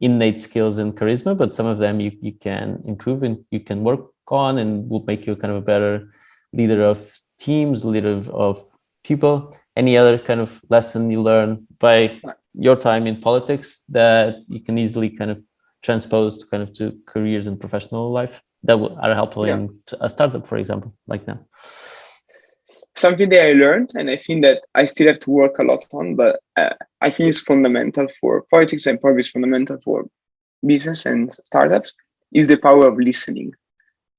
innate skills and charisma, but some of them you can improve and you can work on and will make you kind of a better leader of teams, leader of people. Any other kind of lesson you learn by your time in politics that you can easily kind of transpose to kind of to careers and professional life that are helpful
yeah.
in a startup, for example, like now?
Something that I learned, and I think that I still have to work a lot on, but I think it's fundamental for politics and probably it's fundamental for business and startups, is the power of listening.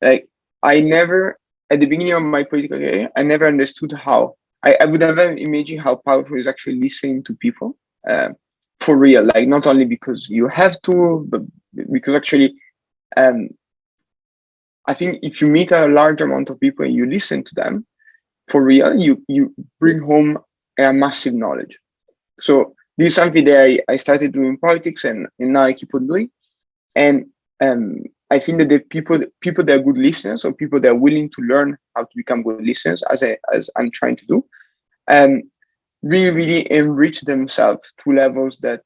Like I never, at the beginning of my political career, I never understood how I would never imagine how powerful is actually listening to people uh, for real. Like not only because you have to, but because actually, um, I think if you meet a large amount of people and you listen to them for real, you bring home a massive knowledge. So this is something that I started doing in politics and now I keep on doing. And I think that the people that are good listeners or people that are willing to learn how to become good listeners, as I'm trying to do, um, really enrich themselves to levels that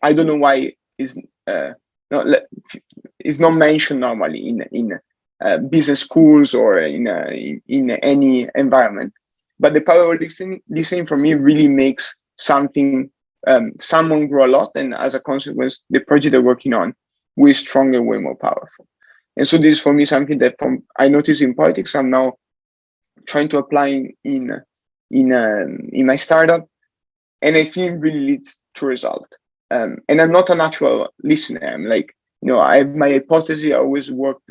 I don't know why uh, not is not mentioned normally in business schools or in any environment. But the power of listening for me really makes someone grow a lot, and as a consequence, the project they're working on way stronger, way more powerful. And so this is for me something that from I noticed in politics. I'm now trying to apply in my startup, and I think it really leads to result. And I'm not a natural listener. I'm like, I have my hypothesis. I always worked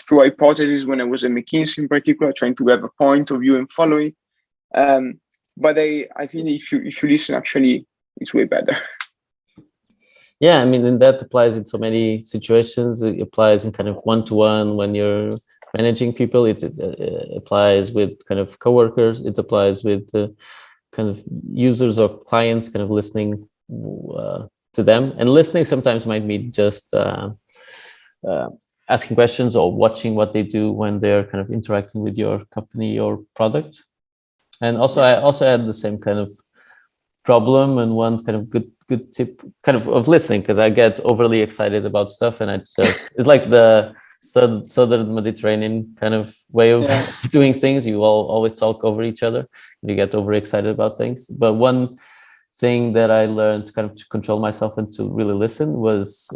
through hypotheses when I was at McKinsey in particular, trying to have a point of view and follow it. But I think if you listen, actually, it's way better.
Yeah, I mean, and that applies in so many situations. It applies in kind of one-to-one when you're managing people. It applies with kind of coworkers. It applies with kind of users or clients, kind of listening to them. And listening sometimes might mean just uh, asking questions or watching what they do when they're kind of interacting with your company or product. And also,
Yeah,
I also had the same kind of problem and one kind of good tip kind of listening, because I get overly excited about stuff and I just it's like the southern Mediterranean kind of way of
yeah,
doing things. You all always talk over each other and you get overly excited about things. But one thing that I learned kind of to control myself and to really listen was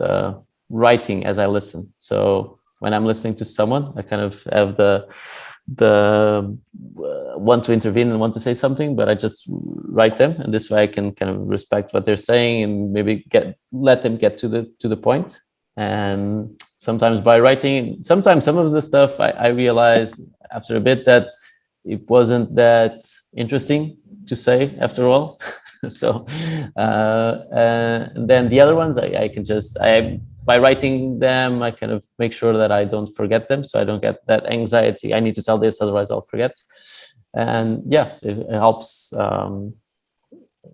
writing as I listen. So when I'm listening to someone, I kind of have the want to intervene and want to say something, but I just write them, and this way I can kind of respect what they're saying and maybe let them get to the point. And sometimes by writing, sometimes some of the stuff I realize after a bit that it wasn't that interesting to say after all. So and then the other ones I can just I by writing them, I kind of make sure that I don't forget them, so I don't get that anxiety. I need to tell this, otherwise I'll forget. And yeah, it helps.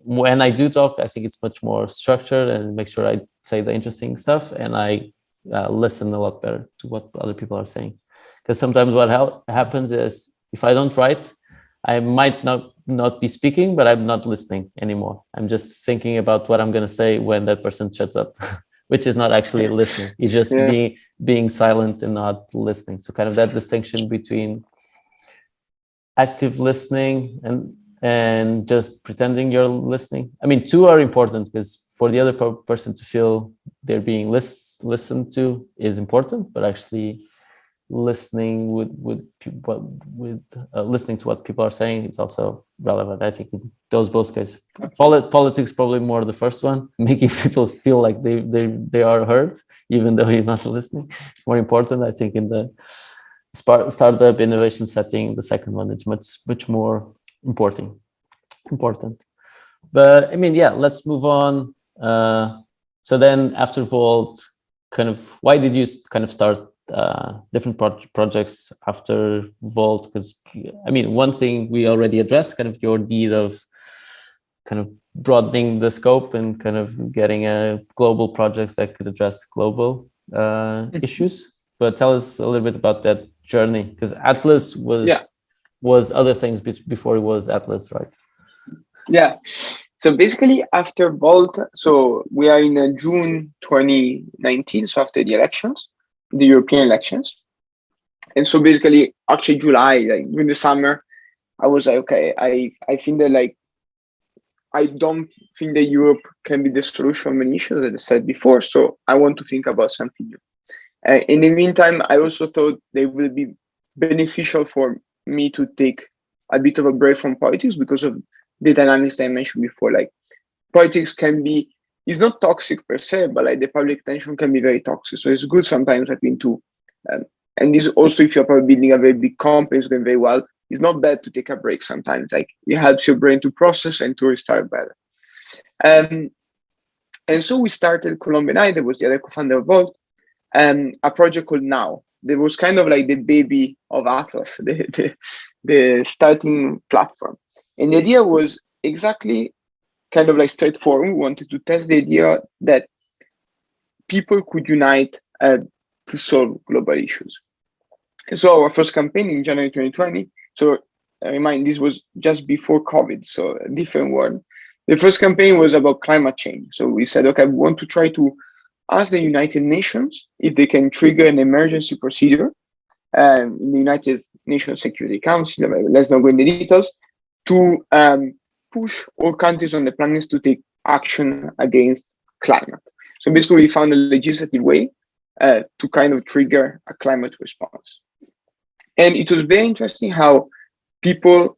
When I do talk, I think it's much more structured and make sure I say the interesting stuff, and I listen a lot better to what other people are saying. Because sometimes what happens is if I don't write, I might not be speaking, but I'm not listening anymore. I'm just thinking about what I'm going to say when that person shuts up, which is not actually listening. It's just
yeah.
being silent and not listening. So kind of that distinction between active listening and just pretending you're listening. I mean, two are important because for the other person to feel they're being listened to is important, but actually listening with listening to what people are saying, it's also relevant. I think in those both cases, politics probably more the first one, making people feel like they are heard even though you're not listening. It's more important, I think, in the startup innovation setting. The second one is much more important. important. But I mean, yeah, let's move on. So then after Volt, kind of, why did you kind of start different projects after Volt? Because I mean, one thing we already addressed, kind of your need of kind of broadening the scope and kind of getting a global projects that could address global issues. But tell us a little bit about that journey, because Atlas was other things before it was Atlas, right?
Yeah. So basically, after Volta, so we are in June 2019, so after the elections, the European elections. And so basically, actually July, like during the summer, I was like, okay, I think that like I don't think that Europe can be the solution of many issues, as I said before. So I want to think about something new. In the meantime, I also thought they will be beneficial for me to take a bit of a break from politics because of the dynamics that I mentioned before. Like politics can be, it's not toxic per se, but like the public attention can be very toxic. So it's good sometimes, I think, to, and this also if you're probably building a very big company, it's going very well. It's not bad to take a break sometimes. Like it helps your brain to process and to restart better. And so we started Colombia Night. That was the other co-founder of Volt. A project called Now. That was kind of like the baby of Atlas, the starting platform. And the idea was exactly kind of like straightforward. We wanted to test the idea that people could unite to solve global issues. And so our first campaign in January 2020, so I remind this was just before COVID, so a different world. The first campaign was about climate change. So we said, okay, we want to try to ask the United Nations if they can trigger an emergency procedure in the United Nations Security Council, let's not go into details, to push all countries on the planet to take action against climate. So basically, we found a legislative way to kind of trigger a climate response. And it was very interesting how people,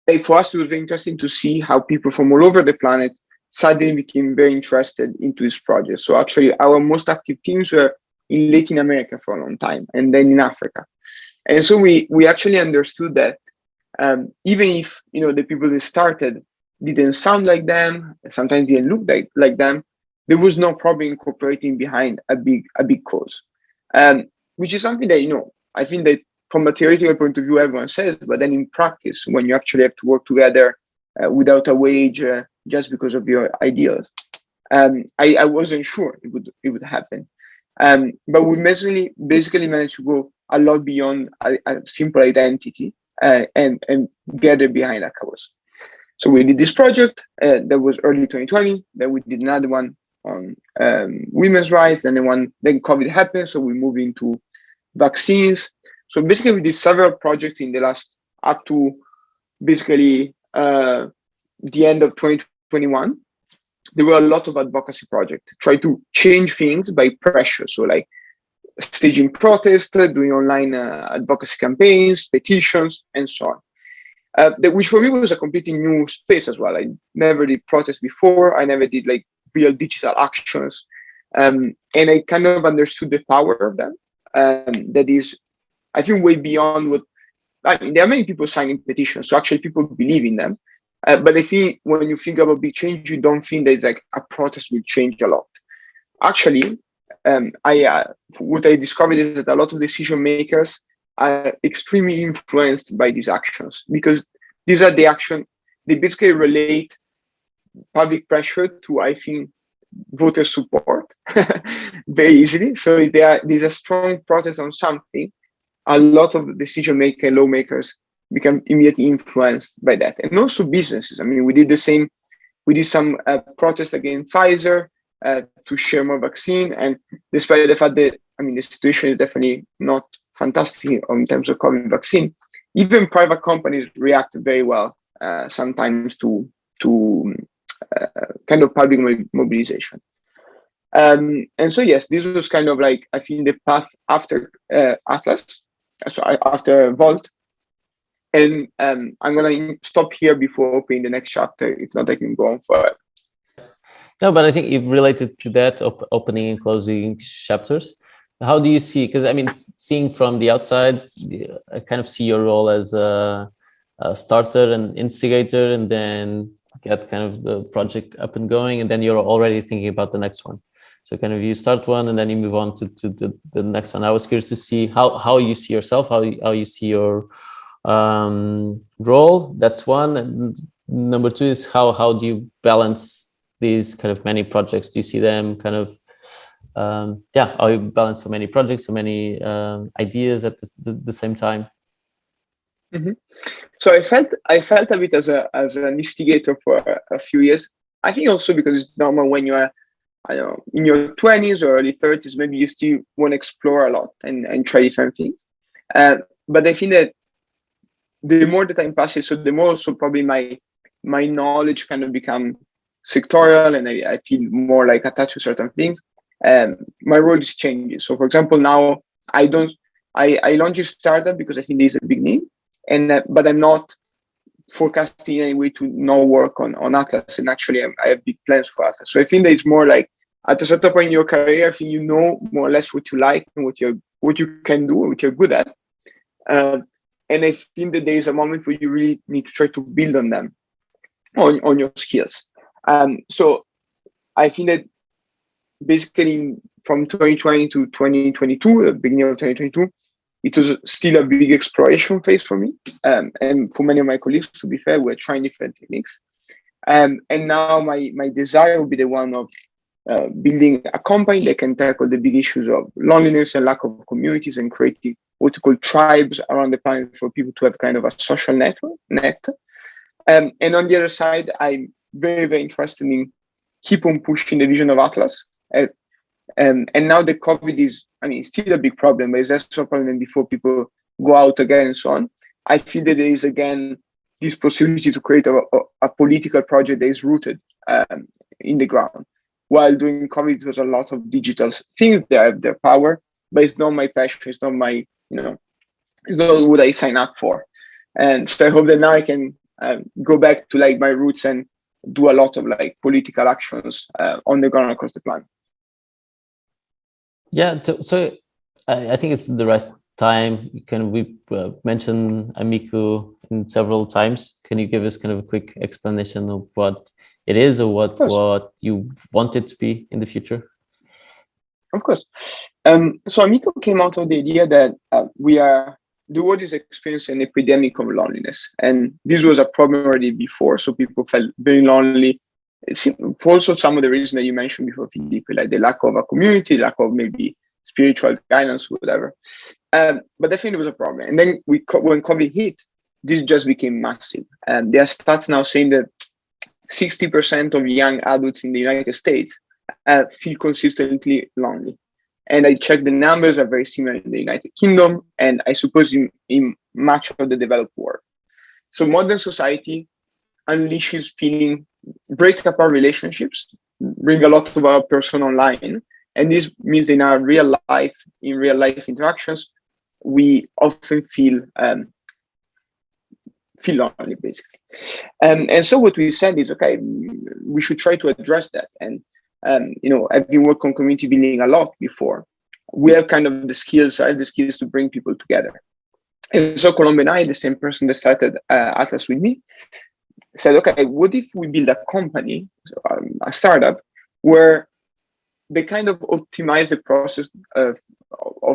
like for us, it was very interesting to see how people from all over the planet suddenly became very interested into this project. So actually, our most active teams were in Latin America for a long time, and then in Africa. And so we actually understood that even if the people that started didn't sound like them, sometimes didn't look like them, there was no problem incorporating behind a big cause, which is something that I think that from a theoretical point of view everyone says, but then in practice, when you actually have to work together without a wage, just because of your ideas, I wasn't sure it would happen. But we basically managed to go a lot beyond a simple identity and gather behind a cause. So we did this project that was early 2020. Then we did another one on women's rights, and then COVID happened, so we moved into vaccines. So basically, we did several projects in the last up to basically the end of 2021. There were a lot of advocacy projects, try to change things by pressure. So like staging protests, doing online advocacy campaigns, petitions, and so on. Which for me was a completely new space as well. I never did protests before. I never did like real digital actions. And I kind of understood the power of them. That is, I think, way beyond what, I mean, there are many people signing petitions, so actually people believe in them. But I think when you think about big change, you don't think that it's like a protest will change a lot. Actually, what I discovered is that a lot of decision makers are extremely influenced by these actions, because these are the action, they basically relate public pressure to, I think, voter support very easily. So if there's a strong protest on something, a lot of decision makers, lawmakers become immediately influenced by that. And also businesses. I mean, we did the same. We did some protests against Pfizer to share more vaccine. And despite the fact that, I mean, the situation is definitely not fantastic in terms of COVID vaccine, even private companies react very well sometimes to kind of public mobilization. And so, yes, this was kind of like, I think, the path after Atlas, so after Volt. And I'm going to stop here before opening the next chapter. If not, I can go on forever.
No, but I think it related to that opening and closing chapters. How do you see? Because I mean, seeing from the outside, I kind of see your role as starter and instigator, and then get kind of the project up and going, and then you're already thinking about the next one. So kind of you start one and then you move on to the next one. I was curious to see how you see yourself, how you see your role. That's one. And number two is how do you balance these kind of many projects? Do you see them kind of how you balance so many projects, so many ideas at the same time?
Mm-hmm. So I felt a bit as an instigator for a few years. I think also because it's normal when you are, I don't know, in your 20s or early 30s, maybe you still want to explore a lot and try different things. But I think that the more the time passes, so the more also probably my knowledge kind of become sectorial, and I feel more like attached to certain things. My role is changing. So for example, now I launch a startup because I think there's a big need, and but I'm not forecasting any way to not work on Atlas. And actually, I have big plans for Atlas. So I think that it's more like at a certain point in your career, I think you know more or less what you like and what you can do, what you're good at. And I think that there is a moment where you really need to try to build on them, on your skills. So I think that basically from 2020 to 2022, the beginning of 2022, it was still a big exploration phase for me. And for many of my colleagues, to be fair, we're trying different techniques. And now my desire will be the one of building a company that can tackle the big issues of loneliness and lack of communities, and creating what we call tribes around the planet for people to have kind of a social net. And on the other side, I'm very, very interested in keep on pushing the vision of Atlas. And now the COVID is, I mean, it's still a big problem, but it's less of a problem than before. People go out again and so on. I feel that there is again this possibility to create a political project that is rooted in the ground. While during COVID, it was a lot of digital things that have their power, but it's not my passion. It's not my, it's not what I sign up for. And so I hope that now I can go back to like my roots and do a lot of like political actions on the ground across the planet.
Yeah, so I think it's the right time. We mentioned Amico in several times. Can you give us kind of a quick explanation of what it is, or what you want it to be in the future?
Of course. So Amico came out of the idea that the world is experiencing an epidemic of loneliness, and this was a problem already before. So people felt very lonely. It's also some of the reasons that you mentioned before, Felipe, like the lack of a community, lack of maybe spiritual guidance, whatever. But I think it was a problem. And then when COVID hit, this just became massive. And there are stats now saying that 60% of young adults in the United States feel consistently lonely. And I checked the numbers are very similar in the United Kingdom, and I suppose in much of the developed world. So modern society unleashes feeling, break up our relationships, bring a lot of our person online. And this means in real life interactions, we often feel lonely, basically. And so what we said is, okay, we should try to address that. And I've been working on community building a lot before. We have kind of the skills, I have the skills to bring people together. And so Colombo and I, the same person that started Atlas with me, said, okay, what if we build a company, a startup, where they kind of optimize the process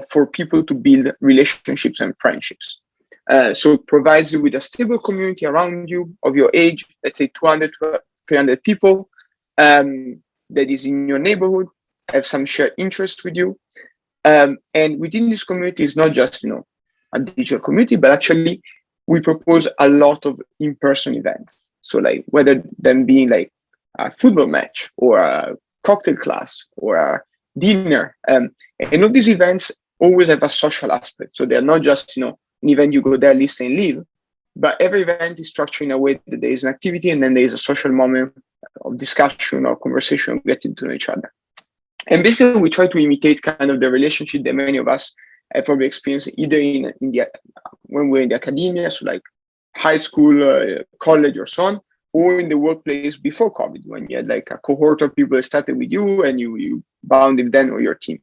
for people to build relationships and friendships. So it provides you with a stable community around you of your age, let's say 200 to 300 people that is in your neighborhood, have some shared interest with you. And within this community, it's not just, a digital community, but actually we propose a lot of in-person events. So like whether them being like a football match or a cocktail class or a dinner. And all these events always have a social aspect. So they're not just, an event you go there, listen and leave, but every event is structured in a way that there is an activity and then there is a social moment of discussion or conversation, getting to know each other. And basically we try to imitate kind of the relationship that many of us have probably experienced either when we're in the academia, so like high school, college or so on, or in the workplace before COVID, when you had like a cohort of people that started with you and you bound with them or your team.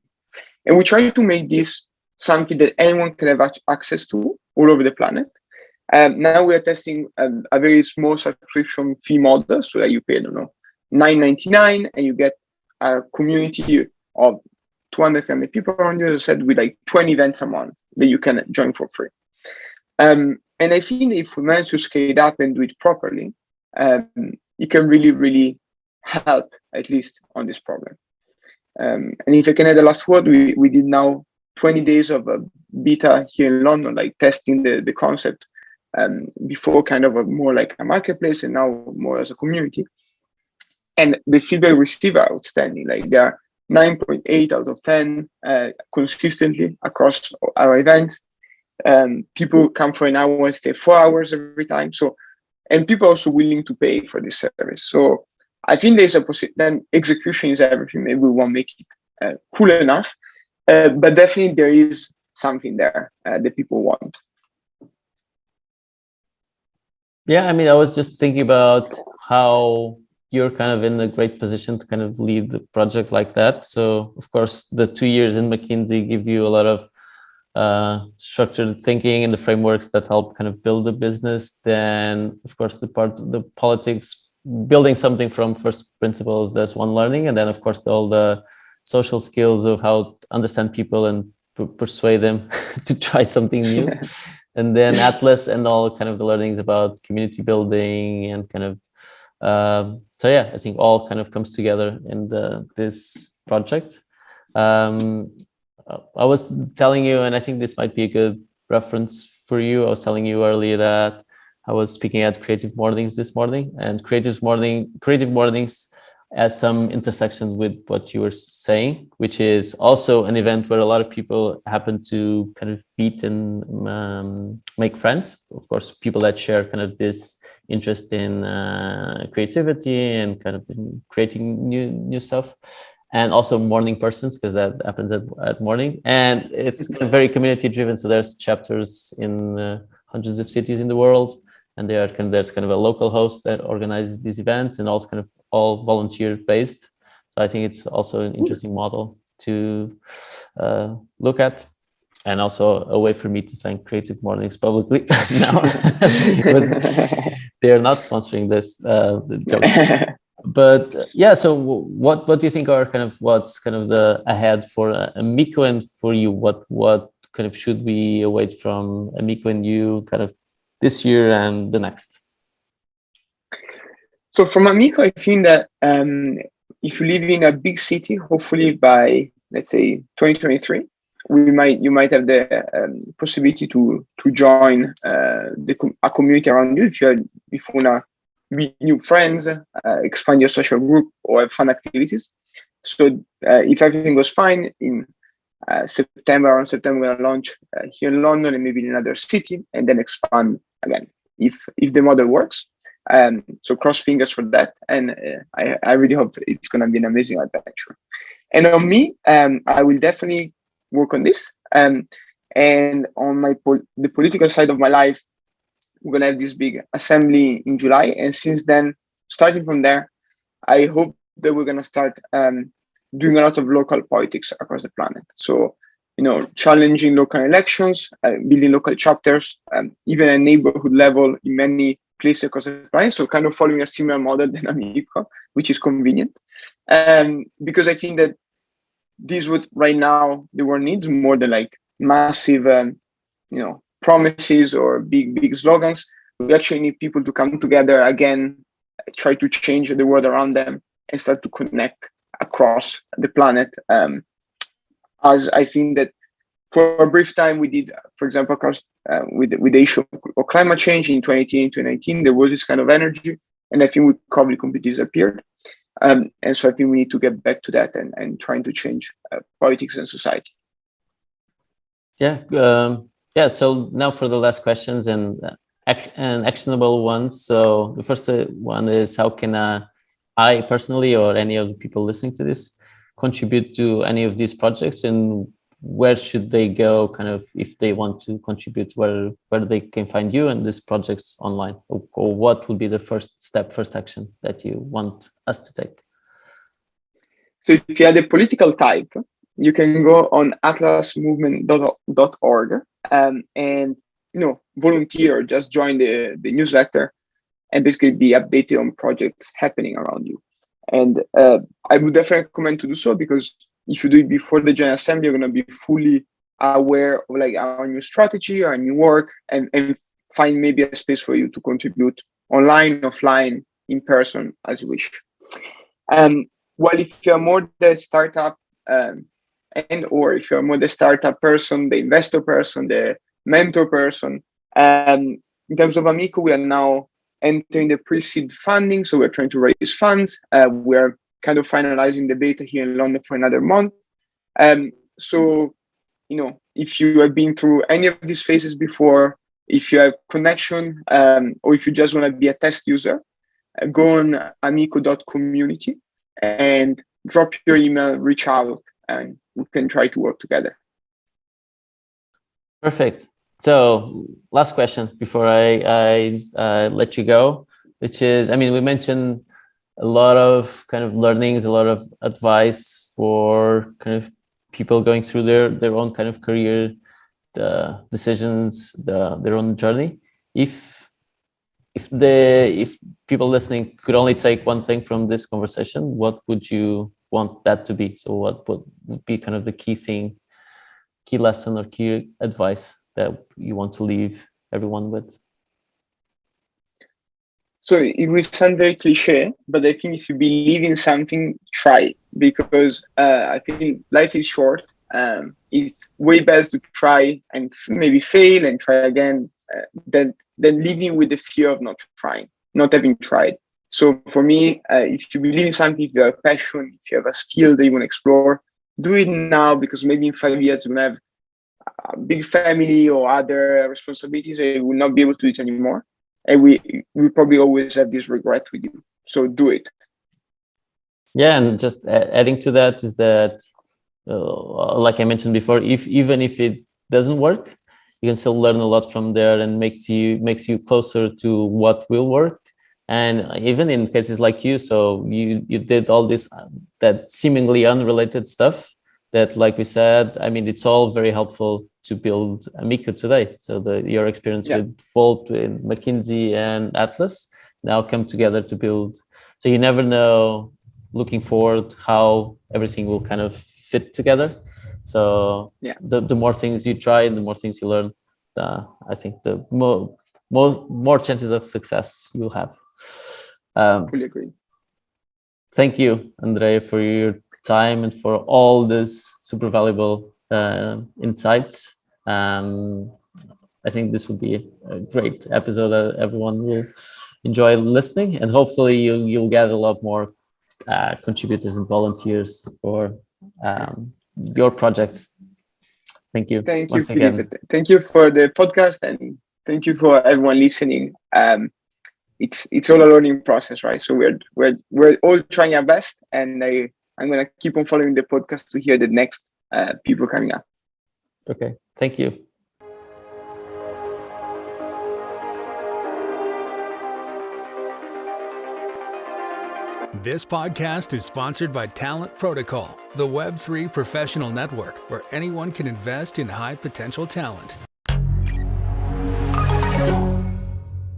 And we try to make this something that anyone can have access to all over the planet. Now we are testing a very small subscription fee model, so that you pay, I don't know, $9.99, and you get a community of 200, 300 people around you, as I said, with like 20 events a month that you can join for free. And I think if we manage to scale it up and do it properly, it can really, really help, at least on this problem. And if I can add the last word, we did now 20 days of a beta here in London, like testing the concept before kind of a more like a marketplace and now more as a community. And the feedback we receive are outstanding. Like they are 9.8 out of 10 consistently across our events. People come for an hour and stay 4 hours every time. So, and people are also willing to pay for this service. So I think there's a possibility. Then execution is everything. Maybe we won't make it cool enough, but definitely there is something there that people want.
Yeah, I mean, I was just thinking about how you're kind of in a great position to kind of lead the project like that. So, of course, the 2 years in McKinsey give you a lot of structured thinking and the frameworks that help kind of build the business. Then, of course, the politics, building something from first principles, that's one learning. And then, of course, all the social skills of how to understand people and persuade them to try something new. And then Atlas and all kind of the learnings about community building and kind of, so yeah, I think all kind of comes together in this project. I was telling you, and I think this might be a good reference for you. I was telling you earlier that I was speaking at Creative Mornings this morning, and Creative Mornings has some intersection with what you were saying, which is also an event where a lot of people happen to kind of meet and make friends. Of course, people that share kind of this interest in creativity and kind of in creating new stuff. And also morning persons, because that happens at morning. And it's kind of very community driven. So there's chapters in hundreds of cities in the world. And there's kind of a local host that organizes these events, and also kind of all volunteer based. So I think it's also an interesting model to look at, and also a way for me to thank Creative Mornings publicly now. They're not sponsoring this joke. But yeah, so what do you think are kind of what's kind of the ahead for Amico and for you? What kind of should we await from Amico and you kind of this year and the next?
So from Amico, I think that if you live in a big city, hopefully by, let's say, 2023, you might have the possibility to join a community around you if you wanna meet new friends, expand your social group, or have fun activities. So if everything goes fine in September, we're gonna launch here in London and maybe in another city, and then expand again if the model works. So cross fingers for that, and I really hope it's gonna be an amazing adventure. And on me, I will definitely work on this. And on the political side of my life, we're gonna have this big assembly in July, and since then, starting from there, I hope that we're gonna start doing a lot of local politics across the planet. So, challenging local elections, building local chapters, even at neighborhood level in many places across the planet. So kind of following a similar model than Amico, which is convenient. Because I think that this is what right now the world needs more than like massive, promises or big slogans. We actually need people to come together again, try to change the world around them, and start to connect across the planet. As I think that for a brief time we did, for example, across with the issue of climate change in 2018, 2019, there was this kind of energy, and I think we probably completely disappeared. And so I think we need to get back to that and trying to change politics and society.
Yeah. So now for the last questions and actionable ones. So the first one is, how can I personally, or any of the people listening to this, contribute to any of these projects, and where should they go kind of if they want to contribute, where they can find you and these projects online, or what would be the first action that you want us to take?
So if you are the political type, you can go on atlasmovement.org and volunteer or just join the newsletter and basically be updated on projects happening around you. And I would definitely recommend to do so, because if you do it before the general assembly, you're going to be fully aware of like our new strategy, our new work, and find maybe a space for you to contribute online, offline, in person, as you wish. While if you're more the startup or if you're more the startup person, the investor person, the mentor person, in terms of Amico, we are now entering the pre-seed funding. So we're trying to raise funds. We're kind of finalizing the beta here in London for another month. So, if you have been through any of these phases before, if you have connection, or if you just want to be a test user, go on amico.community and drop your email, reach out, and we can try to work together.
Perfect. So last question before I let you go, which is, we mentioned a lot of kind of learnings, a lot of advice for kind of people going through their own kind of career, the decisions, their own journey. If people listening could only take one thing from this conversation, what would you want that to be? So what would be kind of the key thing, key lesson or key advice that you want to leave everyone with?
So it will sound very cliche, but I think if you believe in something, try, because I think life is short. It's way better to try and maybe fail and try again than living with the fear of not trying, not having tried. So for me, if you believe in something, if you have a passion, if you have a skill that you want to explore, do it now, because maybe in 5 years you're going to have a big family or other responsibilities, and you will not be able to do it anymore. And we probably always have this regret with you. So do it.
Yeah, and just adding to that is that, like I mentioned before, even if it doesn't work, you can still learn a lot from there, and makes you closer to what will work. And even in cases like you, so you did all this that seemingly unrelated stuff that, like we said, it's all very helpful to build Amico today. So your experience with Volta, in McKinsey and Atlas now come together to build. So you never know, looking forward, how everything will kind of fit together. So the more things you try and the more things you learn, I think the more chances of success you'll have.
Fully agree.
Thank you, Andrea, for your time and for all this super valuable insights. I think this will be a great episode that everyone will enjoy listening, and hopefully you'll get a lot more contributors and volunteers for your projects. Thank you.
Thank
once
you,
again.
Felipe. Thank you for the podcast, and thank you for everyone listening. It's all a learning process, right? So we're all trying our best, and I'm gonna keep on following the podcast to hear the next people coming up.
Okay, thank you.
This podcast is sponsored by Talent Protocol, the Web3 professional network where anyone can invest in high potential talent.